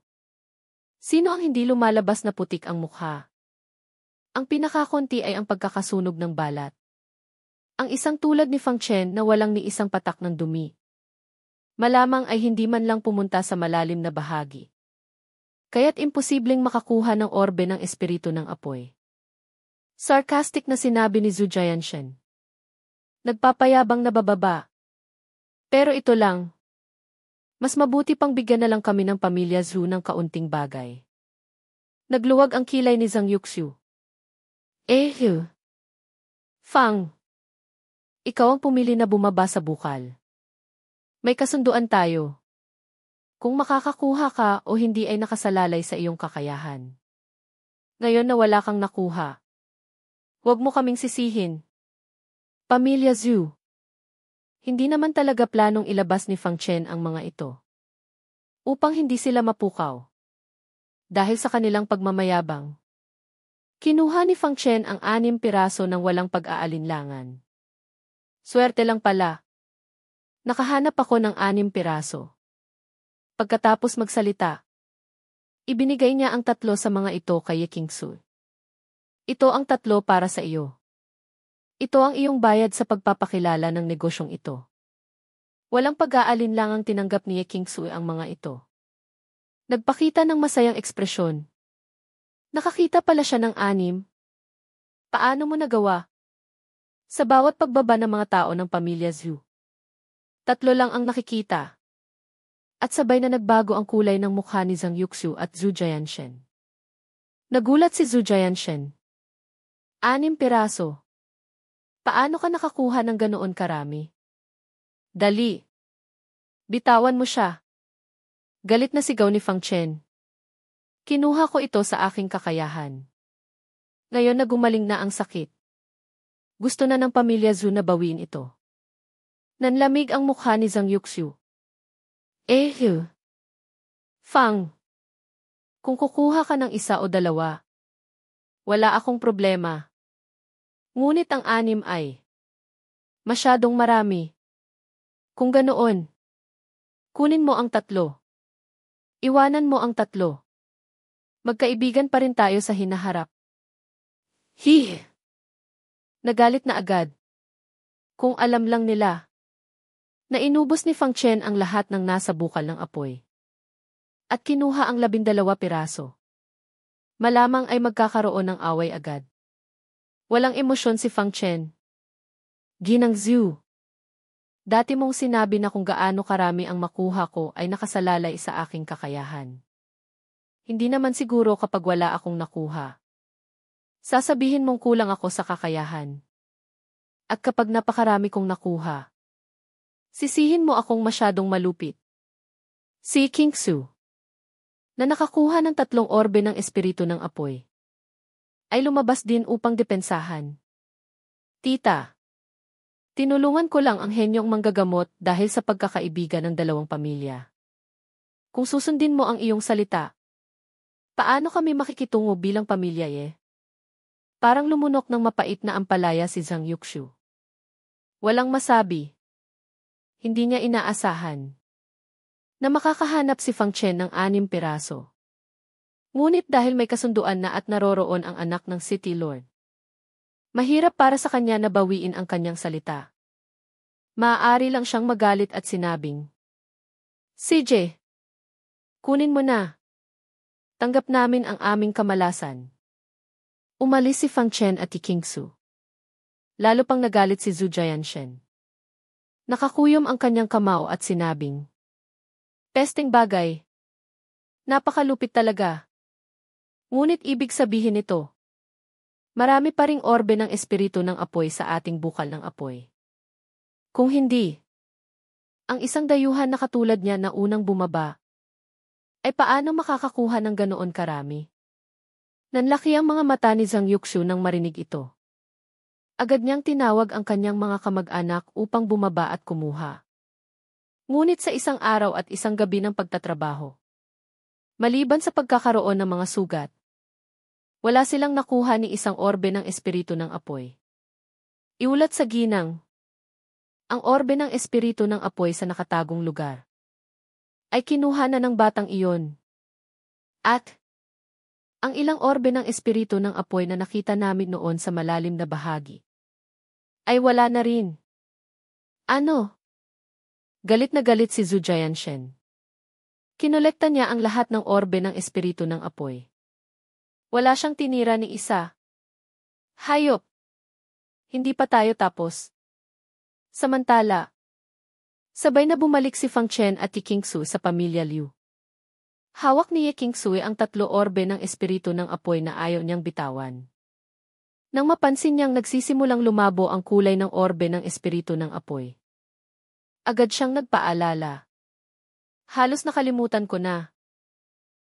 Speaker 1: Sino ang hindi lumalabas na putik ang mukha? Ang pinakakonti ay ang pagkakasunog ng balat. Ang isang tulad ni Fang Chen na walang ni isang patak ng dumi. Malamang ay hindi man lang pumunta sa malalim na bahagi. Kaya't imposibleng makakuha ng orbe ng espiritu ng apoy. Sarcastic na sinabi ni Zhu Jianshen. Nagpapayabang na bababa. Pero ito lang. Mas mabuti pang bigyan na lang kami ng pamilya Zhu ng kaunting bagay. Nagluwag ang kilay ni Zhang Yuxiu. Fang. Ikaw ang pumili na bumaba sa bukal. May kasunduan tayo. Kung makakakuha ka o hindi ay nakasalalay sa iyong kakayahan. Ngayon na wala kang nakuha, huwag mo kaming sisihin. Pamilya Zhu. Hindi naman talaga planong ilabas ni Fang Chen ang mga ito. Upang hindi sila mapukaw. Dahil sa kanilang pagmamayabang. Kinuha ni Fang Chen ang 6 piraso ng walang pag-aalinlangan. Swerte lang pala. Nakahanap ako ng 6 piraso. Pagkatapos magsalita, ibinigay niya ang 3 sa mga ito kay Ye Qingsu. Ito ang 3 para sa iyo. Ito ang iyong bayad sa pagpapakilala ng negosyong ito. Walang pag-aalinlangang tinanggap ni Ye Qingsu ang mga ito. Nagpakita ng masayang ekspresyon. Nakakita pala siya ng 6. Paano mo nagawa? Sa bawat pagbaba ng mga tao ng pamilya Zhu, 3 lang ang nakikita. At sabay na nagbago ang kulay ng mukha ni Zhang Yuxiu at Zhu Jianshen. Nagulat si Zhu Jianshen. 6 piraso. Paano ka nakakuha ng ganoon karami? Dali. Bitawan mo siya. Galit na sigaw ni Fang Chen. Kinuha ko ito sa aking kakayahan. Ngayon na gumaling na ang sakit. Gusto na ng pamilya Zhu na bawiin ito. Nanlamig ang mukha ni Zhang Yuxiu. Fang. Kung kukuha ka ng 1 o 2, wala akong problema. Ngunit ang 6 ay masyadong marami. Kung ganoon, kunin mo ang 3. Iwanan mo ang 3. Magkaibigan pa rin tayo sa hinaharap. Nagalit na agad. Kung alam lang nila, na inubos ni Fang Chen ang lahat ng nasa bukal ng apoy. At kinuha ang 12 piraso. Malamang ay magkakaroon ng away agad. Walang emosyon si Fang Chen. Ginang Zhu. Dati mong sinabi na kung gaano karami ang makuha ko ay nakasalalay sa aking kakayahan. Hindi naman siguro kapag wala akong nakuha. Sasabihin mong kulang ako sa kakayahan. At kapag napakarami kong nakuha, sisihin mo akong masyadong malupit. Si Kingsu, na nakakuha ng 3 orbe ng espiritu ng apoy, ay lumabas din upang depensahan. Tita, tinulungan ko lang ang henyong manggagamot dahil sa pagkakaibigan ng dalawang pamilya. Kung susundin mo ang iyong salita, paano kami makikitungo bilang pamilya Parang lumunok ng mapait na ampalaya si Zhang Yuxiu. Walang masabi. Hindi niya inaasahan na makakahanap si Fang Chen ng 6 piraso. Ngunit dahil may kasunduan na at naroroon ang anak ng City Lord, mahirap para sa kanya na bawiin ang kanyang salita. Maaari lang siyang magalit at sinabing, CJ, kunin mo na. Tanggap namin ang aming kamalasan. Umalis si Fang Chen at Kingsu. Lalo pang nagalit si Zhu Jianshen. Nakakuyom ang kanyang kamao at sinabing, pesting bagay. Napakalupit talaga. Ngunit ibig sabihin nito, marami pa ring orbe ng espiritu ng apoy sa ating bukal ng apoy. Kung hindi, ang isang dayuhan na katulad niya na unang bumaba, ay paano makakakuha ng ganoon karami? Nanlaki ang mga mata ni Zhang Yuxiu nang marinig ito. Agad niyang tinawag ang kanyang mga kamag-anak upang bumaba at kumuha. Ngunit sa isang araw at isang gabi ng pagtatrabaho, maliban sa pagkakaroon ng mga sugat, wala silang nakuha ni isang orbe ng espiritu ng apoy. Iulat sa ginang, ang orbe ng espiritu ng apoy sa nakatagong lugar ay kinuha na ng batang iyon. At ang ilang orbe ng espiritu ng apoy na nakita namin noon sa malalim na bahagi ay wala na rin. Ano? Galit na galit si Zhu Jianshen. Kinolekta niya ang lahat ng orbe ng espiritu ng apoy. Wala siyang tinira ni isa. Hayop! Hindi pa tayo tapos. Samantala, sabay na bumalik si Fang Chen at Kingsu sa pamilya Liu. Hawak ni Kingsu ang 3 orbe ng espiritu ng apoy na ayaw niyang bitawan. Nang mapansin niyang nagsisimulang lumabo ang kulay ng orbe ng espiritu ng apoy, agad siyang nagpaalala. Halos nakalimutan ko na.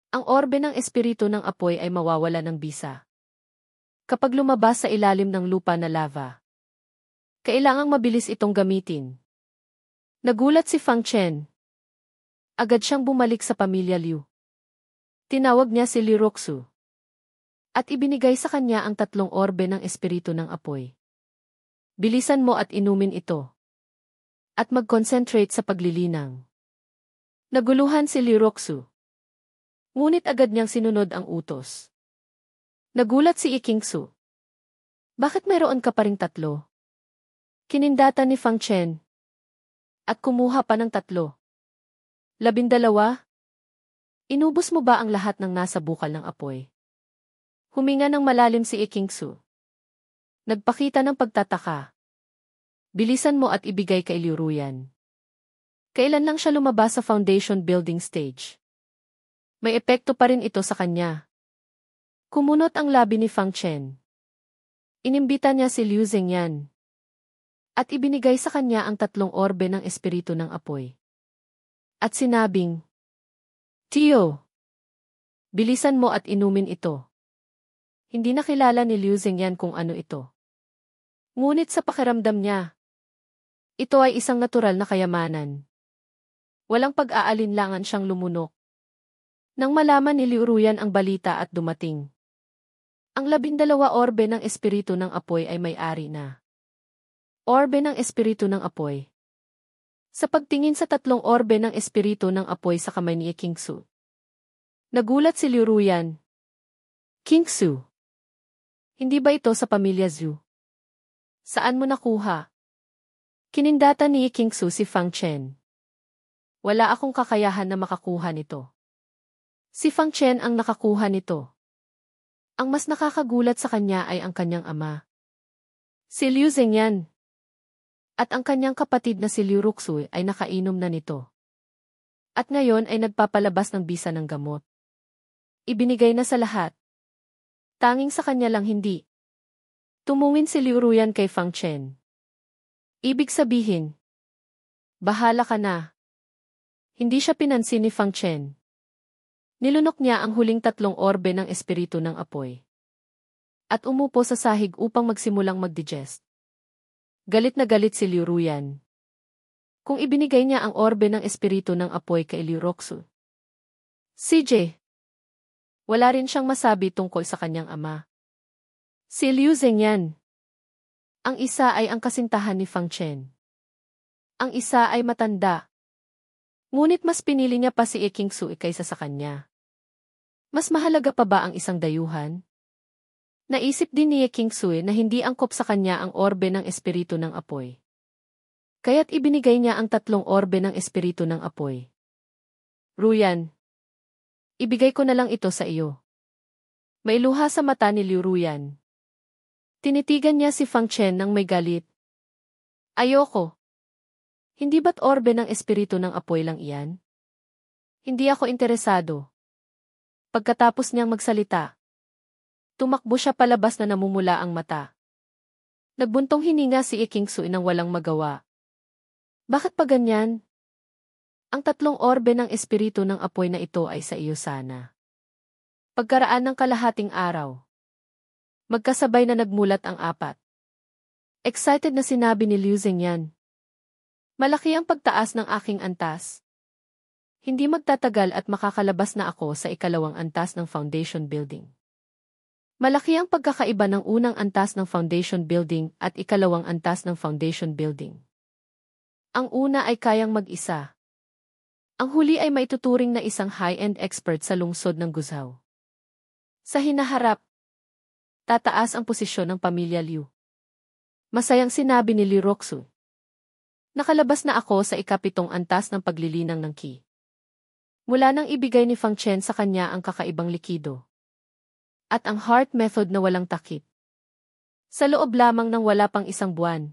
Speaker 1: Ang orbe ng espiritu ng apoy ay mawawala ng bisa kapag lumabas sa ilalim ng lupa na lava. Kailangang mabilis itong gamitin. Nagulat si Fang Chen. Agad siyang bumalik sa pamilya Liu. Tinawag niya si Li Roxu at ibinigay sa kanya ang 3 orbe ng espiritu ng apoy. Bilisan mo at inumin ito. At mag-concentrate sa paglilinang. Naguluhan si Li Roxu. Ngunit agad niyang sinunod ang utos. Nagulat si Kingsu. Bakit mayroon ka pa ring 3? Kinindata ni Fang Chen. At kumuha pa ng 3. 12? Inubos mo ba ang lahat ng nasa bukal ng apoy? Huminga ng malalim si Kingsu. Nagpakita ng pagtataka. Bilisan mo at ibigay kay Liu Ruyan. Kailan lang siya lumabas sa foundation building stage? May epekto pa rin ito sa kanya. Kumunot ang labi ni Fang Chen. Inimbita niya si Liu Zhengyan. At ibinigay sa kanya ang 3 orbe ng espiritu ng apoy. At sinabing, Tio, bilisan mo at inumin ito. Hindi nakilala ni Liu Zhengyan kung ano ito. Ngunit sa pakiramdam niya, ito ay isang natural na kayamanan. Walang pag-aalinlangan siyang lumunok. Nang malaman ni Liu Ruyan ang balita at dumating, ang 12 orbe ng espiritu ng apoy ay may-ari na. Orbe ng espiritu ng apoy. Sa pagtingin sa 3 orbe ng espiritu ng apoy sa kamay ni Kingsu, nagulat si Liu Ruyan. Kingsu, hindi ba ito sa pamilya Zhu? Saan mo nakuha? Kinindata ni Kingsu si Fang Chen. Wala akong kakayahan na makakuha nito. Si Fang Chen ang nakakuha nito. Ang mas nakakagulat sa kanya ay ang kanyang ama, si Liu Zengyan. At ang kanyang kapatid na si Liu Ruxu ay nakainom na nito. At ngayon ay nagpapalabas ng bisa ng gamot. Ibinigay na sa lahat. Tanging sa kanya lang hindi. Tumungin si Liu Ruyan kay Fang Chen. Ibig sabihin, bahala ka na. Hindi siya pinansin ni Fang Chen. Nilunok niya ang huling 3 orbe ng espiritu ng apoy. At umupo sa sahig upang magsimulang mag-digest. Galit na galit si Liu Ruyan. Kung ibinigay niya ang orbe ng espiritu ng apoy kay Liu Ruxu, CJ, wala rin siyang masabi tungkol sa kanyang ama. Si Liu Zengyan. Ang isa ay ang kasintahan ni Fang Chen. Ang isa ay matanda. Ngunit mas pinili niya pa si Qingsu kaysa sa kanya. Mas mahalaga pa ba ang isang dayuhan? Naisip din ni Qingsu na hindi angkop sa kanya ang orbe ng espiritu ng apoy. Kaya't ibinigay niya ang 3 orbe ng espiritu ng apoy. Ruyan, ibigay ko na lang ito sa iyo. May luha sa mata ni Liu Ruyan. Tinitigan niya si Fang Chen nang may galit. Ayoko. Hindi ba't orbe ng espiritu ng apoy lang iyan? Hindi ako interesado. Pagkatapos niyang magsalita, tumakbo siya palabas na namumula ang mata. Nagbuntong hininga si Qingsu nang walang magawa. Bakit pa ganyan? Ang 3 orbe ng espiritu ng apoy na ito ay sa iyo sana. Pagkaraan ng kalahating araw, magkasabay na nagmulat ang 4. Excited na sinabi ni Liu Zengyan. Malaki ang pagtaas ng aking antas. Hindi magtatagal at makakalabas na ako sa 2nd antas ng foundation building. Malaki ang pagkakaiba ng unang antas ng foundation building at 2nd antas ng foundation building. Ang una ay kayang mag-isa. Ang huli ay maituturing na isang high-end expert sa lungsod ng Guizhou. Sa hinaharap, tataas ang posisyon ng pamilya Liu. Masayang sinabi ni Liu Ruxu. Nakalabas na ako sa 7th antas ng paglilinang ng qi. Mula nang ibigay ni Fang Chen sa kanya ang kakaibang likido. At ang heart method na walang takip. Sa loob lamang ng wala pang 1 buwan.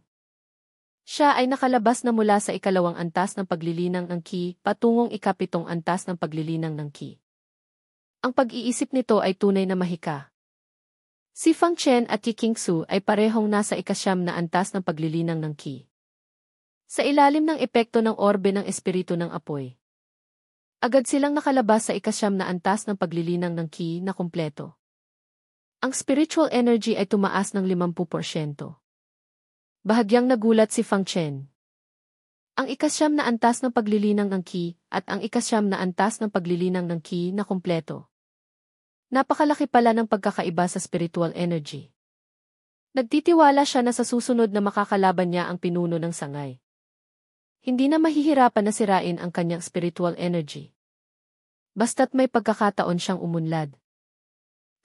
Speaker 1: Siya ay nakalabas na mula sa 2nd antas ng paglilinang ng qi patungong 7th antas ng paglilinang ng qi. Ang pag-iisip nito ay tunay na mahika. Si Fang Chen at Qingsu ay parehong nasa 9 na antas ng paglilinang ng qi. Sa ilalim ng epekto ng orbe ng espiritu ng apoy. Agad silang nakalabas sa 9 na antas ng paglilinang ng qi na kumpleto. Ang spiritual energy ay tumaas ng 50%. Bahagyang nagulat si Fang Chen. Ang 9 na antas ng paglilinang ng qi at ang 9 na antas ng paglilinang ng qi na kumpleto. Napakalaki pala ng pagkakaiba sa spiritual energy. Nagtitiwala siya na sa susunod na makakalaban niya ang pinuno ng sangay. Hindi na mahihirapan na sirain ang kanyang spiritual energy. Basta't may pagkakataon siyang umunlad.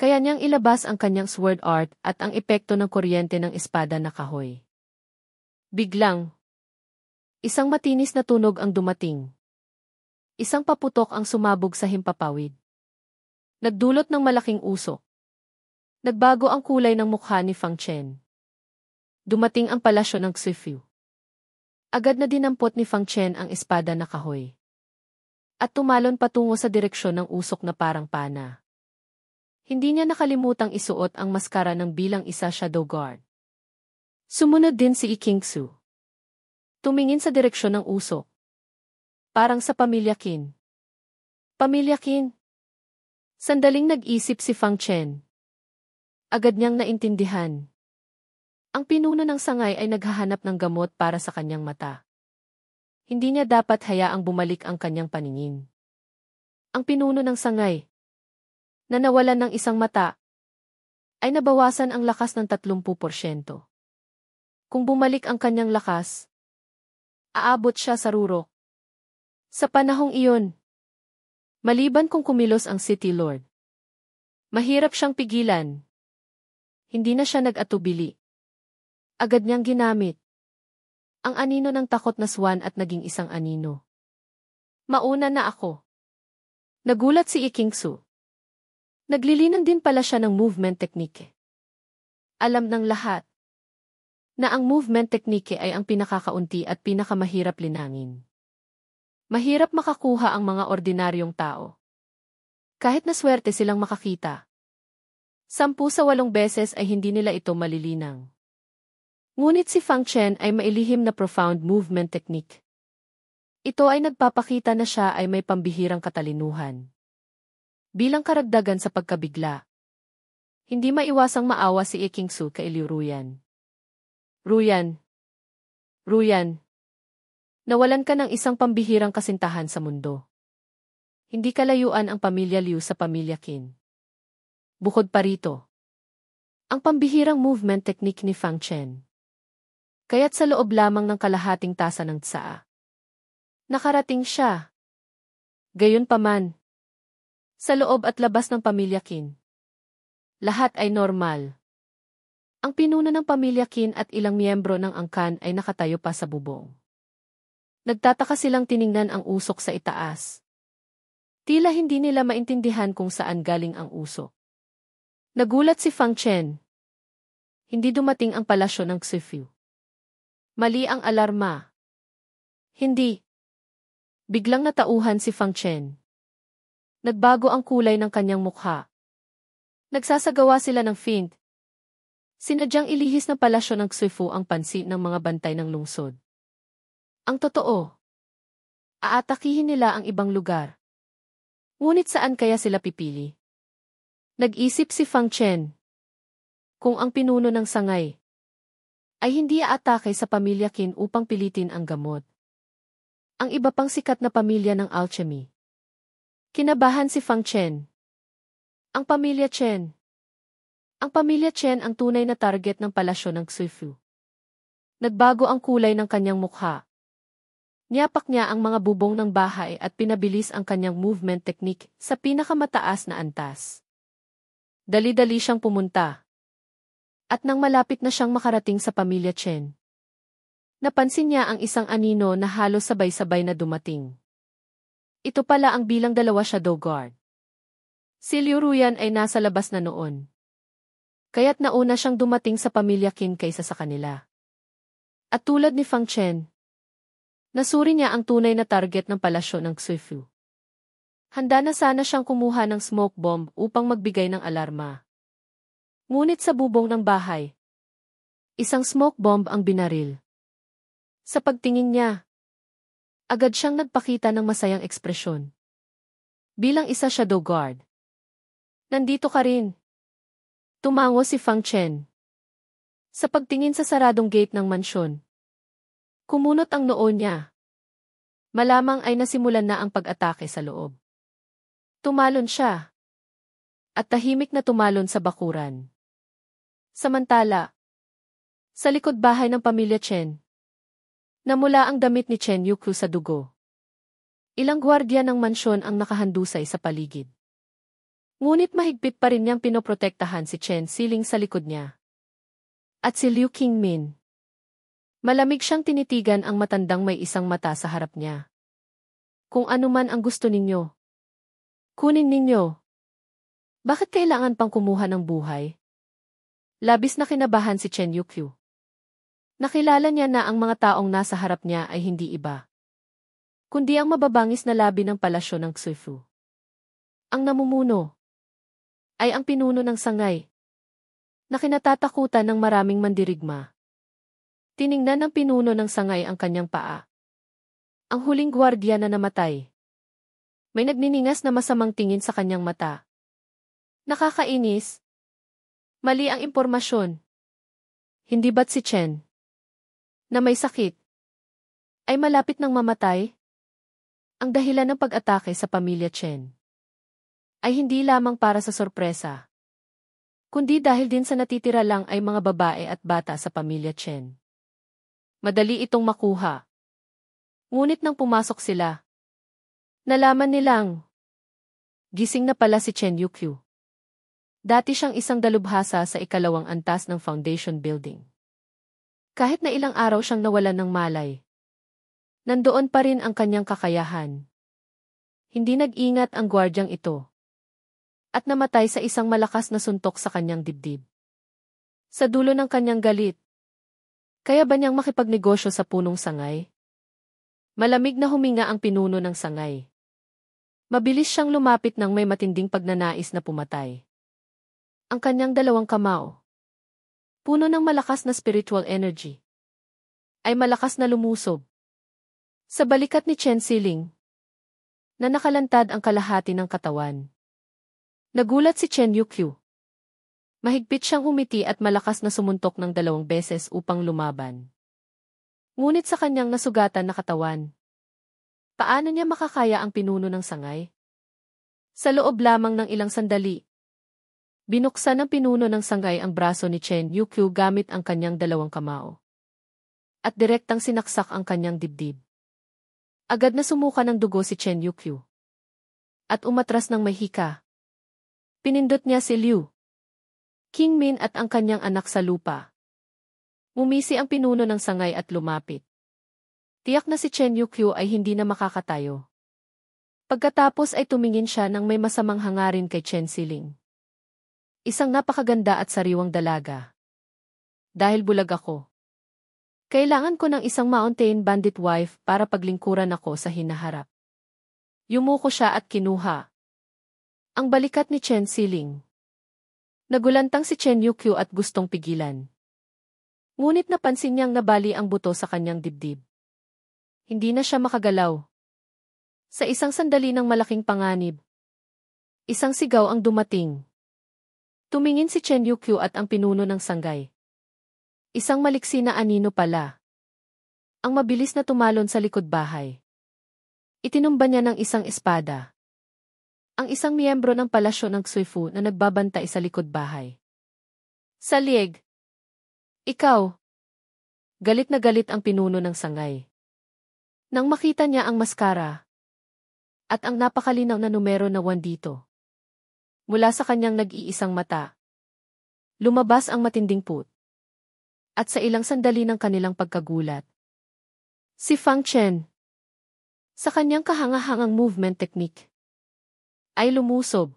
Speaker 1: Kaya niyang ilabas ang kanyang sword art at ang epekto ng kuryente ng espada na kahoy. Biglang, isang matinis na tunog ang dumating. Isang paputok ang sumabog sa himpapawid. Nagdulot ng malaking usok. Nagbago ang kulay ng mukha ni Fang Chen. Dumating ang palasyo ng Xifu. Agad na dinampot ni Fang Chen ang espada na kahoy. At tumalon patungo sa direksyon ng usok na parang pana. Hindi niya nakalimutang isuot ang maskara ng bilang isa shadow guard. Sumunod din si Qingsu. Tumingin sa direksyon ng usok. Parang sa pamilya Qin. Pamilya Qin. Sandaling nag-isip si Fang Chen. Agad niyang naintindihan. Ang pinuno ng sangay ay naghahanap ng gamot para sa kanyang mata. Hindi niya dapat hayaang bumalik ang kanyang paningin. Ang pinuno ng sangay, na nawalan ng isang mata, ay nabawasan ang lakas ng 30%. Kung bumalik ang kanyang lakas, aabot siya sa rurok. Sa panahong iyon, maliban kung kumilos ang City Lord, mahirap siyang pigilan. Hindi na siya nag-atubili. Agad niyang ginamit ang anino ng takot na swan at naging isang anino. Mauna na ako. Nagulat si Qingsu. Naglilinan din pala siya ng movement technique. Alam ng lahat na ang movement technique ay ang pinakakaunti at pinakamahirap linangin. Mahirap makakuha ang mga ordinaryong tao. Kahit na swerte silang makakita. 10 sa 8 beses ay hindi nila ito malilinang. Ngunit si Fang Chen ay mailihim na profound movement technique. Ito ay nagpapakita na siya ay may pambihirang katalinuhan. Bilang karagdagan sa pagkabigla, hindi maiwasang maawa si King Su kay Liu Ruyan. Ruyan. Nawalan ka ng isang pambihirang kasintahan sa mundo. Hindi kalayuan ang pamilya Liu sa pamilya Qin. Bukod pa rito, ang pambihirang movement technique ni Fang Chen. Kaya't sa loob lamang ng kalahating tasa ng tsaa, nakarating siya. Gayunpaman, sa loob at labas ng pamilya Qin, lahat ay normal. Ang pinuno ng pamilya Qin at ilang miyembro ng angkan ay nakatayo pa sa bubong. Nagtataka silang tiningnan ang usok sa itaas. Tila hindi nila maintindihan kung saan galing ang usok. Nagulat si Fang Chen. Hindi dumating ang palasyo ng Xifu. Mali ang alarma. Hindi. Biglang natauhan si Fang Chen. Nagbago ang kulay ng kanyang mukha. Nagsasagawa sila ng feint. Sinadyang ilihis ng palasyo ng Xifu ang pansin ng mga bantay ng lungsod. Ang totoo, aatakihin nila ang ibang lugar. Ngunit saan kaya sila pipili? Nag-isip si Fang Chen. Kung ang pinuno ng sangay ay hindi aatake sa pamilya Qin upang pilitin ang gamot. Ang iba pang sikat na pamilya ng alchemy. Kinabahan si Fang Chen. Ang pamilya Chen. Ang pamilya Chen ang tunay na target ng palasyo ng Xifu. Nagbago ang kulay ng kanyang mukha. Niyapak niya ang mga bubong ng bahay at pinabilis ang kanyang movement technique sa pinakamataas na antas. Dali-dali siyang pumunta. At nang malapit na siyang makarating sa pamilya Chen, napansin niya ang isang anino na halos sabay-sabay na dumating. Ito pala ang bilang 2 shadow guard. Si Liu Ruyan ay nasa labas na noon. Kaya't nauna siyang dumating sa pamilya Qin kaysa sa kanila. At tulad ni Fang Chen, nasuri niya ang tunay na target ng palasyo ng Xifu. Handa na sana siyang kumuha ng smoke bomb upang magbigay ng alarma. Ngunit sa bubong ng bahay, isang smoke bomb ang binaril. Sa pagtingin niya, agad siyang nagpakita ng masayang ekspresyon. Bilang isa shadow guard. Nandito ka rin. Tumango si Fang Chen. Sa pagtingin sa saradong gate ng mansyon, kumunot ang noo niya. Malamang ay nasimulan na ang pag-atake sa loob. Tumalon siya. At tahimik na tumalon sa bakuran. Samantala, sa likod bahay ng pamilya Chen, namula ang damit ni Chen Yuku sa dugo. Ilang gwardiya ng mansyon ang nakahandusay sa paligid. Ngunit mahigpit pa rin niyang pinoprotektahan si Chen siling sa likod niya. At si Liu Qingmin. Malamig siyang tinitigan ang matandang may isang mata sa harap niya. Kung ano man ang gusto ninyo, kunin ninyo. Bakit kailangan pang kumuha ng buhay? Labis na kinabahan si Chen Yukyu. Nakilala niya na ang mga taong nasa harap niya ay hindi iba, kundi ang mababangis na labi ng palasyo ng Xifu. Ang namumuno ay ang pinuno ng sangay, na kinatatakutan ng maraming mandirigma. Tiningnan ng pinuno ng sangay ang kanyang paa. Ang huling gwardiya na namatay. May nagniningas na masamang tingin sa kanyang mata. Nakakainis. Mali ang impormasyon. Hindi ba't si Chen, na may sakit, ay malapit nang mamatay? Ang dahilan ng pag-atake sa pamilya Chen ay hindi lamang para sa sorpresa, kundi dahil din sa natitira lang ay mga babae at bata sa pamilya Chen. Madali itong makuha. Ngunit nang pumasok sila, nalaman nilang gising na pala si Chen Yukyu. Dati siyang isang dalubhasa sa ikalawang antas ng foundation building. Kahit na ilang araw siyang nawalan ng malay, nandoon pa rin ang kanyang kakayahan. Hindi nag-ingat ang gwardyang ito. at namatay sa isang malakas na suntok sa kanyang dibdib. Sa dulo ng kanyang galit, kaya ba niyang makipagnegosyo sa punong sangay? Malamig na huminga ang pinuno ng sangay. Mabilis siyang lumapit nang may matinding pagnanais na pumatay. Ang kanyang dalawang kamao, puno ng malakas na spiritual energy, ay malakas na lumusob sa balikat ni Chen Siling, na nakalantad ang kalahati ng katawan. Nagulat si Chen Yukyu. Mahigpit siyang umiti at malakas na sumuntok ng 2 beses upang lumaban. Ngunit sa kanyang nasugatan na katawan, paano niya makakaya ang pinuno ng sangay? Sa loob lamang ng ilang sandali, binuksan ng pinuno ng sangay ang braso ni Chen Yukyu gamit ang kanyang 2 kamao. At direktang sinaksak ang kanyang dibdib. Agad na sumuka ng dugo si Chen Yukyu. At umatras ng may hika. Pinindot niya si Liu Qingmin at ang kanyang anak sa lupa. Umisi ang pinuno ng sangay at lumapit. Tiyak na si Chen Yukyu ay hindi na makakatayo. Pagkatapos ay tumingin siya ng may masamang hangarin kay Chen Siling. Isang napakaganda at sariwang dalaga. Dahil bulag ako, kailangan ko ng isang mountain bandit wife para paglingkuran ako sa hinaharap. Yumuko siya at kinuha ang balikat ni Chen Siling. Nagulantang si Chen Yukyu at gustong pigilan. Ngunit napansin niyang nabali ang buto sa kanyang dibdib. Hindi na siya makagalaw. Sa isang sandali ng malaking panganib, isang sigaw ang dumating. Tumingin si Chen Yukyu at ang pinuno ng sanggay. Isang maliksi na anino pala. Ang mabilis na tumalon sa likod bahay. Itinumba niya ng isang espada ang isang miyembro ng palasyo ng Xuefu na nagbabantay sa likod bahay. Salieg! Ikaw! Galit na galit ang pinuno ng sangay. Nang makita niya ang maskara at ang napakalinaw na numero na 1 dito, mula sa kanyang nag-iisang mata, lumabas ang matinding put. At sa ilang sandali ng kanilang pagkagulat, si Fang Chen, sa kanyang kahangahangang movement technique, ay lumusob.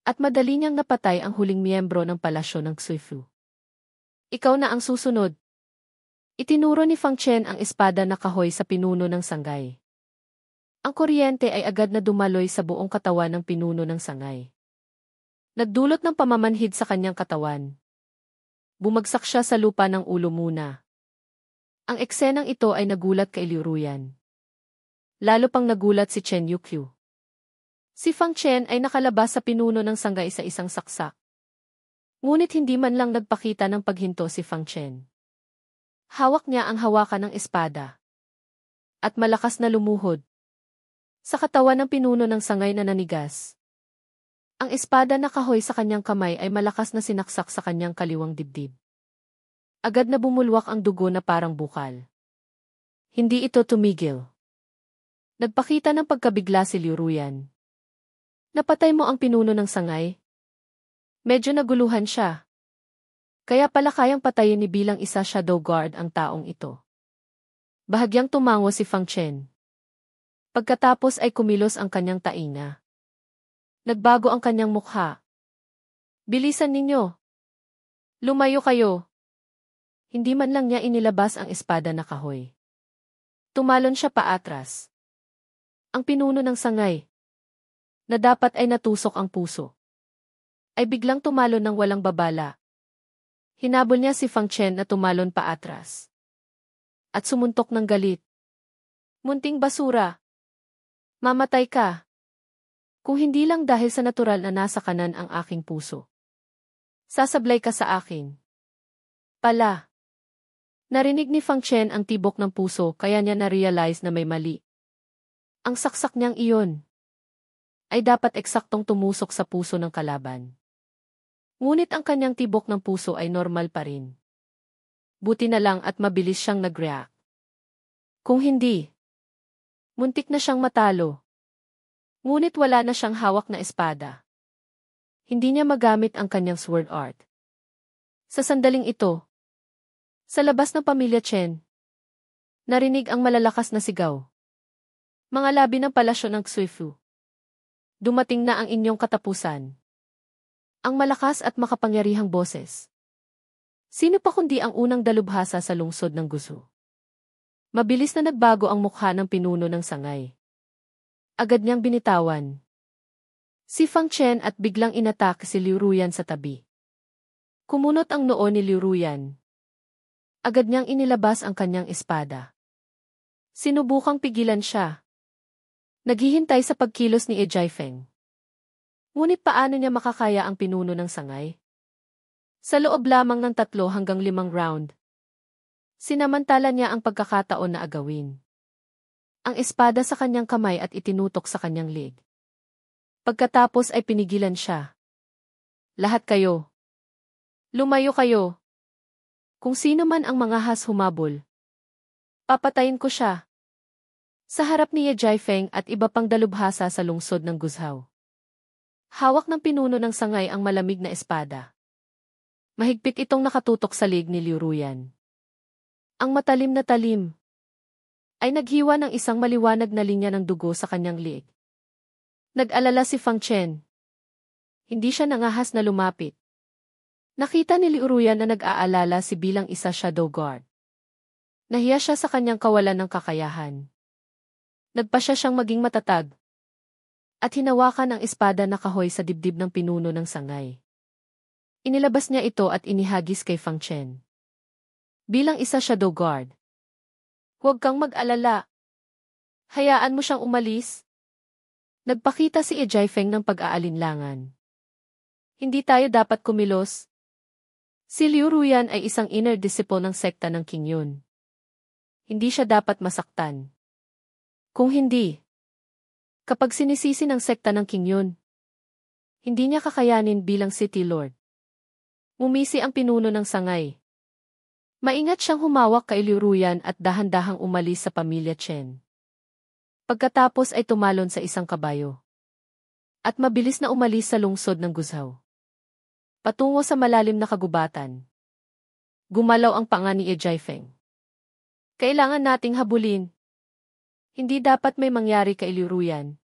Speaker 1: At madali niyang napatay ang huling miyembro ng palasyo ng Xuefu. Ikaw na ang susunod. Itinuro ni Fang Chen ang espada na kahoy sa pinuno ng sangay. Ang kuryente ay agad na dumaloy sa buong katawan ng pinuno ng sangay. Nagdulot ng pamamanhid sa kanyang katawan. Bumagsak siya sa lupa ng ulo muna. Ang eksenang ito ay nagulat kay Liu Ruyan. Lalo pang nagulat si Chen Yukyu. Si Fang Chen ay nakalabas sa pinuno ng sangay sa isang saksak. Ngunit hindi man lang nagpakita ng paghinto si Fang Chen. Hawak niya ang hawakan ng espada. At malakas na lumuhod sa katawan ng pinuno ng sangay na nanigas. Ang espada na kahoy sa kanyang kamay ay malakas na sinaksak sa kanyang kaliwang dibdib. Agad na bumulwak ang dugo na parang bukal. Hindi ito tumigil. Nagpakita ng pagkabigla si Liu Ruyan. Napatay mo ang pinuno ng sangay? Medyo naguluhan siya. Kaya pala kayang patayin ni bilang isa shadow guard ang taong ito. Bahagyang tumango si Fang Chen. Pagkatapos ay kumilos ang kanyang tainga. Nagbago ang kanyang mukha. Bilisan ninyo. Lumayo kayo. Hindi man lang niya inilabas ang espada na kahoy. Tumalon siya paatras. Ang pinuno ng sangay, na dapat ay natusok ang puso, ay biglang tumalon ng walang babala. Hinabol niya si Fang Chen na tumalon paatras. At sumuntok ng galit. Munting basura. Mamatay ka. Kung hindi lang dahil sa natural na nasa kanan ang aking puso. Sasablay ka sa akin. Pala. Narinig ni Fang Chen ang tibok ng puso kaya niya na-realize na may mali. Ang saksak niyang iyon ay dapat eksaktong tumusok sa puso ng kalaban. Ngunit ang kanyang tibok ng puso ay normal pa rin. Buti na lang at mabilis siyang nag-react. Kung hindi, muntik na siyang matalo. Ngunit wala na siyang hawak na espada. Hindi niya magamit ang kanyang sword art. Sa sandaling ito, sa labas ng pamilya Chen, narinig ang malalakas na sigaw. Mga labi ng palasyo ng Xuefu. Dumating na ang inyong katapusan. Ang malakas at makapangyarihang boses. Sino pa kundi ang unang dalubhasa sa lungsod ng Gusu? Mabilis na nagbago ang mukha ng pinuno ng sangay. Agad niyang binitawan si Fang Chen at biglang inatak si Liu Ruyan sa tabi. Kumunot ang noo ni Liu Ruyan. Agad niyang inilabas ang kanyang espada. Sinubukang pigilan siya. Naghihintay sa pagkilos ni Jiafeng. Ngunit paano niya makakaya ang pinuno ng sangay? Sa loob lamang ng 3 hanggang 5 round, sinamantala niya ang pagkakataon na agawin ang espada sa kanyang kamay at itinutok sa kanyang leg. Pagkatapos ay pinigilan siya. Lahat kayo. Lumayo kayo. Kung sino man ang mangahas humabol, papatayin ko siya. Sa harap ni Ye Jiafeng at iba pang dalubhasa sa lungsod ng Guzhou. Hawak ng pinuno ng sangay ang malamig na espada. Mahigpit itong nakatutok sa leg ni Liu Ruyan. Ang matalim na talim ay naghiwa ng isang maliwanag na linya ng dugo sa kanyang leg. Nag-alala si Fang Chen. Hindi siya nangahas na lumapit. Nakita ni Liu Ruyan na nag-aalala si bilang isa shadow guard. Nahiya siya sa kanyang kawalan ng kakayahan. Nagpasya siyang maging matatag at hinawakan ang espada na kahoy sa dibdib ng pinuno ng sangay. Inilabas niya ito at inihagis kay Fang Chen. Bilang isa shadow guard. Huwag kang mag-alala. Hayaan mo siyang umalis. Nagpakita si Jiafeng ng pag-aalinlangan. Hindi tayo dapat kumilos. Si Liu Ruyan ay isang inner disciple ng sekta ng Qingyun. Hindi siya dapat masaktan. Kung hindi, kapag sinisisi ng sekta ng Qingyun, hindi niya kakayanin bilang City Lord. Umisi ang pinuno ng sangay. Maingat siyang humawak kay Liu Ruyan at dahan-dahang umalis sa pamilya Chen. Pagkatapos ay tumalon sa isang kabayo. At mabilis na umalis sa lungsod ng Guzhou. Patungo sa malalim na kagubatan. Gumalaw ang panga ni Jiafeng. Kailangan nating habulin. Hindi dapat may mangyari kay Liu Ruyan.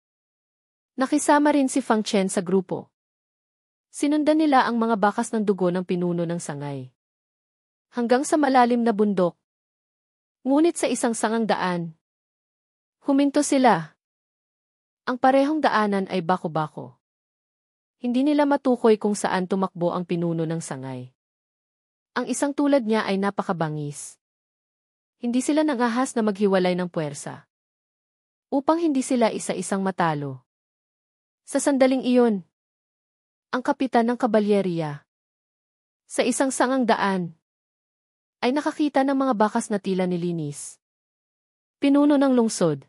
Speaker 1: Nakisama rin si Fang Chen sa grupo. Sinundan nila ang mga bakas ng dugo ng pinuno ng sangay. Hanggang sa malalim na bundok. Ngunit sa isang sangang daan. Huminto sila. Ang parehong daanan ay bako-bako. Hindi nila matukoy kung saan tumakbo ang pinuno ng sangay. Ang isang tulad niya ay napakabangis. Hindi sila nangahas na maghiwalay ng puwersa. Upang hindi sila isa-isang matalo. Sa sandaling iyon, ang kapitan ng kabalyeriya, sa isang sangang daan, ay nakakita ng mga bakas na tila nilinis. Pinuno ng lungsod.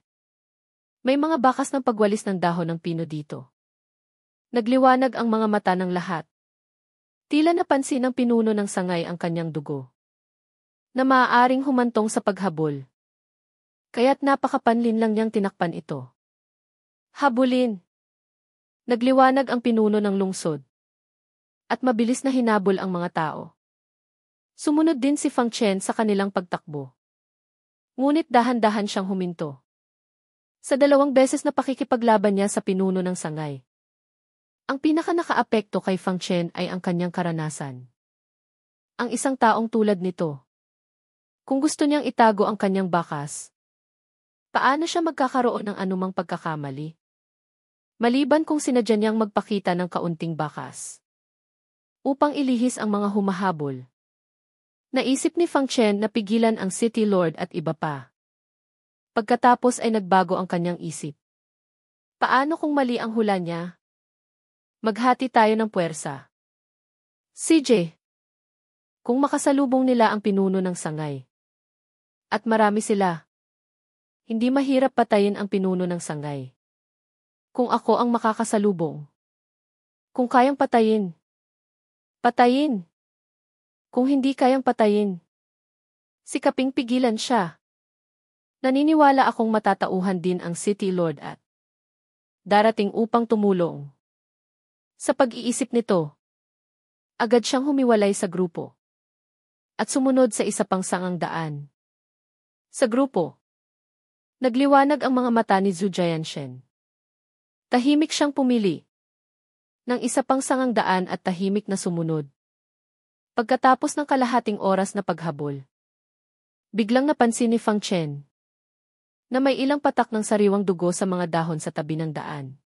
Speaker 1: May mga bakas ng pagwalis ng dahon ng pino dito. Nagliwanag ang mga mata ng lahat. Tila napansin ng pinuno ng sangay ang kanyang dugo. Na maaaring humantong sa paghabol. Kaya't napakapanlin lang niyang tinakpan ito. Habulin! Nagliwanag ang pinuno ng lungsod. At mabilis na hinabol ang mga tao. Sumunod din si Fang Chen sa kanilang pagtakbo. Ngunit dahan-dahan siyang huminto. Sa 2 beses na pakikipaglaban niya sa pinuno ng sangay. Ang pinaka-nakaapekto kay Fang Chen ay ang kanyang karanasan. Ang isang taong tulad nito. Kung gusto niyang itago ang kanyang bakas, paano siya magkakaroon ng anumang pagkakamali? Maliban kung sinadya niyang magpakita ng kaunting bakas. Upang ilihis ang mga humahabol. Naisip ni Fang Chen na pigilan ang City Lord at iba pa. Pagkatapos ay nagbago ang kanyang isip. Paano kung mali ang hula niya? Maghati tayo ng puwersa. CJ. Kung makasalubong nila ang pinuno ng sangay. At marami sila. Hindi mahirap patayin ang pinuno ng sangay. Kung ako ang makakasalubong. Kung kayang patayin. Patayin. Kung hindi kayang patayin. Sikaping pigilan siya. Naniniwala akong matatauhan din ang City Lord at darating upang tumulong. Sa pag-iisip nito, agad siyang humiwalay sa grupo. At sumunod sa isa pang sangang daan. Sa grupo, nagliwanag ang mga mata ni Zhu Jianshen. Tahimik siyang pumili ng isa pang sangang daan at tahimik na sumunod. Pagkatapos ng kalahating oras na paghabol, biglang napansin ni Fang Chen na may ilang patak ng sariwang dugo sa mga dahon sa tabi ng daan.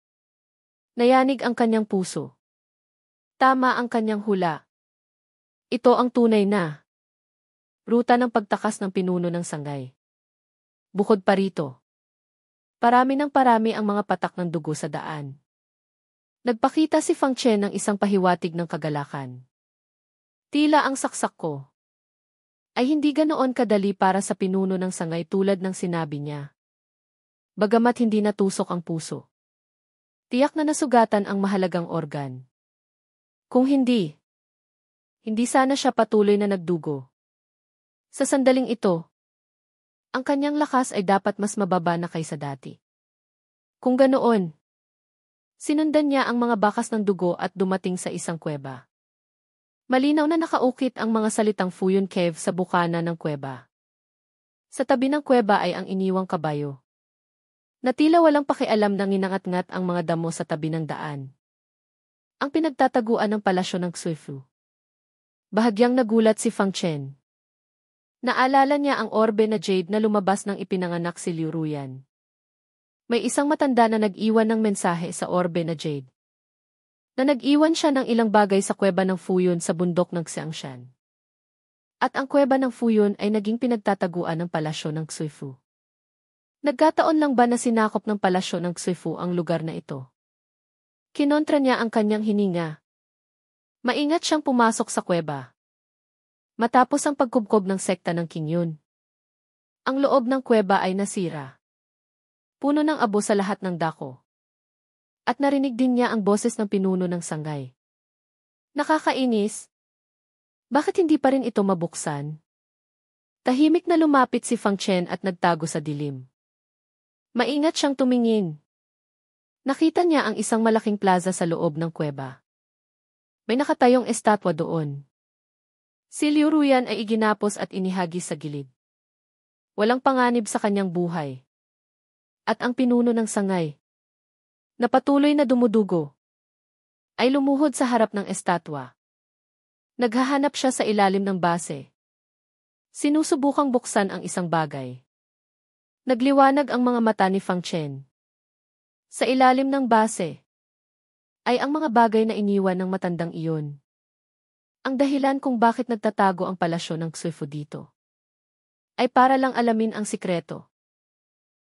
Speaker 1: Nayanig ang kanyang puso. Tama ang kanyang hula. Ito ang tunay na ruta ng pagtakas ng pinuno ng sangay. Bukod pa rito, parami ng parami ang mga patak ng dugo sa daan. Nagpakita si Fang Chen ng isang pahiwatig ng kagalakan. Tila ang saksak ko ay hindi ganoon kadali para sa pinuno ng sangay tulad ng sinabi niya. Bagamat hindi natusok ang puso, tiyak na nasugatan ang mahalagang organ. Kung hindi sana siya patuloy na nagdugo. Sa sandaling ito, ang kanyang lakas ay dapat mas mababa na kaysa dati. Kung ganoon, sinundan niya ang mga bakas ng dugo at dumating sa isang kuweba. Malinaw na nakaukit ang mga salitang Fuyun Cave sa bukana ng kuweba. Sa tabi ng kuweba ay ang iniwang kabayo, na tila walang pakialam nang inangat-ngat ang mga damo sa tabi ng daan. Ang pinagtataguan ng palasyo ng Xuefu. Bahagyang nagulat si Fang Chen. Naalala niya ang orbe na jade na lumabas nang ipinanganak si Liu Ruyan. May isang matanda na nag-iwan ng mensahe sa orbe na jade. Na nag-iwan siya ng ilang bagay sa kuweba ng Fuyun sa bundok ng Xiangshan. At ang kuweba ng Fuyun ay naging pinagtataguan ng palasyo ng Xuefu. Nagkataon lang ba na sinakop ng palasyo ng Xuefu ang lugar na ito? Kinontra niya ang kanyang hininga. Maingat siyang pumasok sa kuweba. Matapos ang pagkubkob ng sekta ng Qingyun, ang loob ng kuweba ay nasira. Puno ng abo sa lahat ng dako. At narinig din niya ang boses ng pinuno ng sangay. Nakakainis. Bakit hindi pa rin ito mabuksan? Tahimik na lumapit si Fang Chen at nagtago sa dilim. Maingat siyang tumingin. Nakita niya ang isang malaking plaza sa loob ng kuweba. May nakatayong estatwa doon. Si Liu Ruyan ay iginapos at inihagis sa gilid. Walang panganib sa kanyang buhay. At ang pinuno ng sangay, na patuloy na dumudugo, ay lumuhod sa harap ng estatwa. Naghahanap siya sa ilalim ng base. Sinusubukang buksan ang isang bagay. Nagliwanag ang mga mata ni Fang Chen. Sa ilalim ng base, ay ang mga bagay na iniwan ng matandang iyon. Ang dahilan kung bakit nagtatago ang palasyo ng Xuefu dito, ay para lang alamin ang sikreto.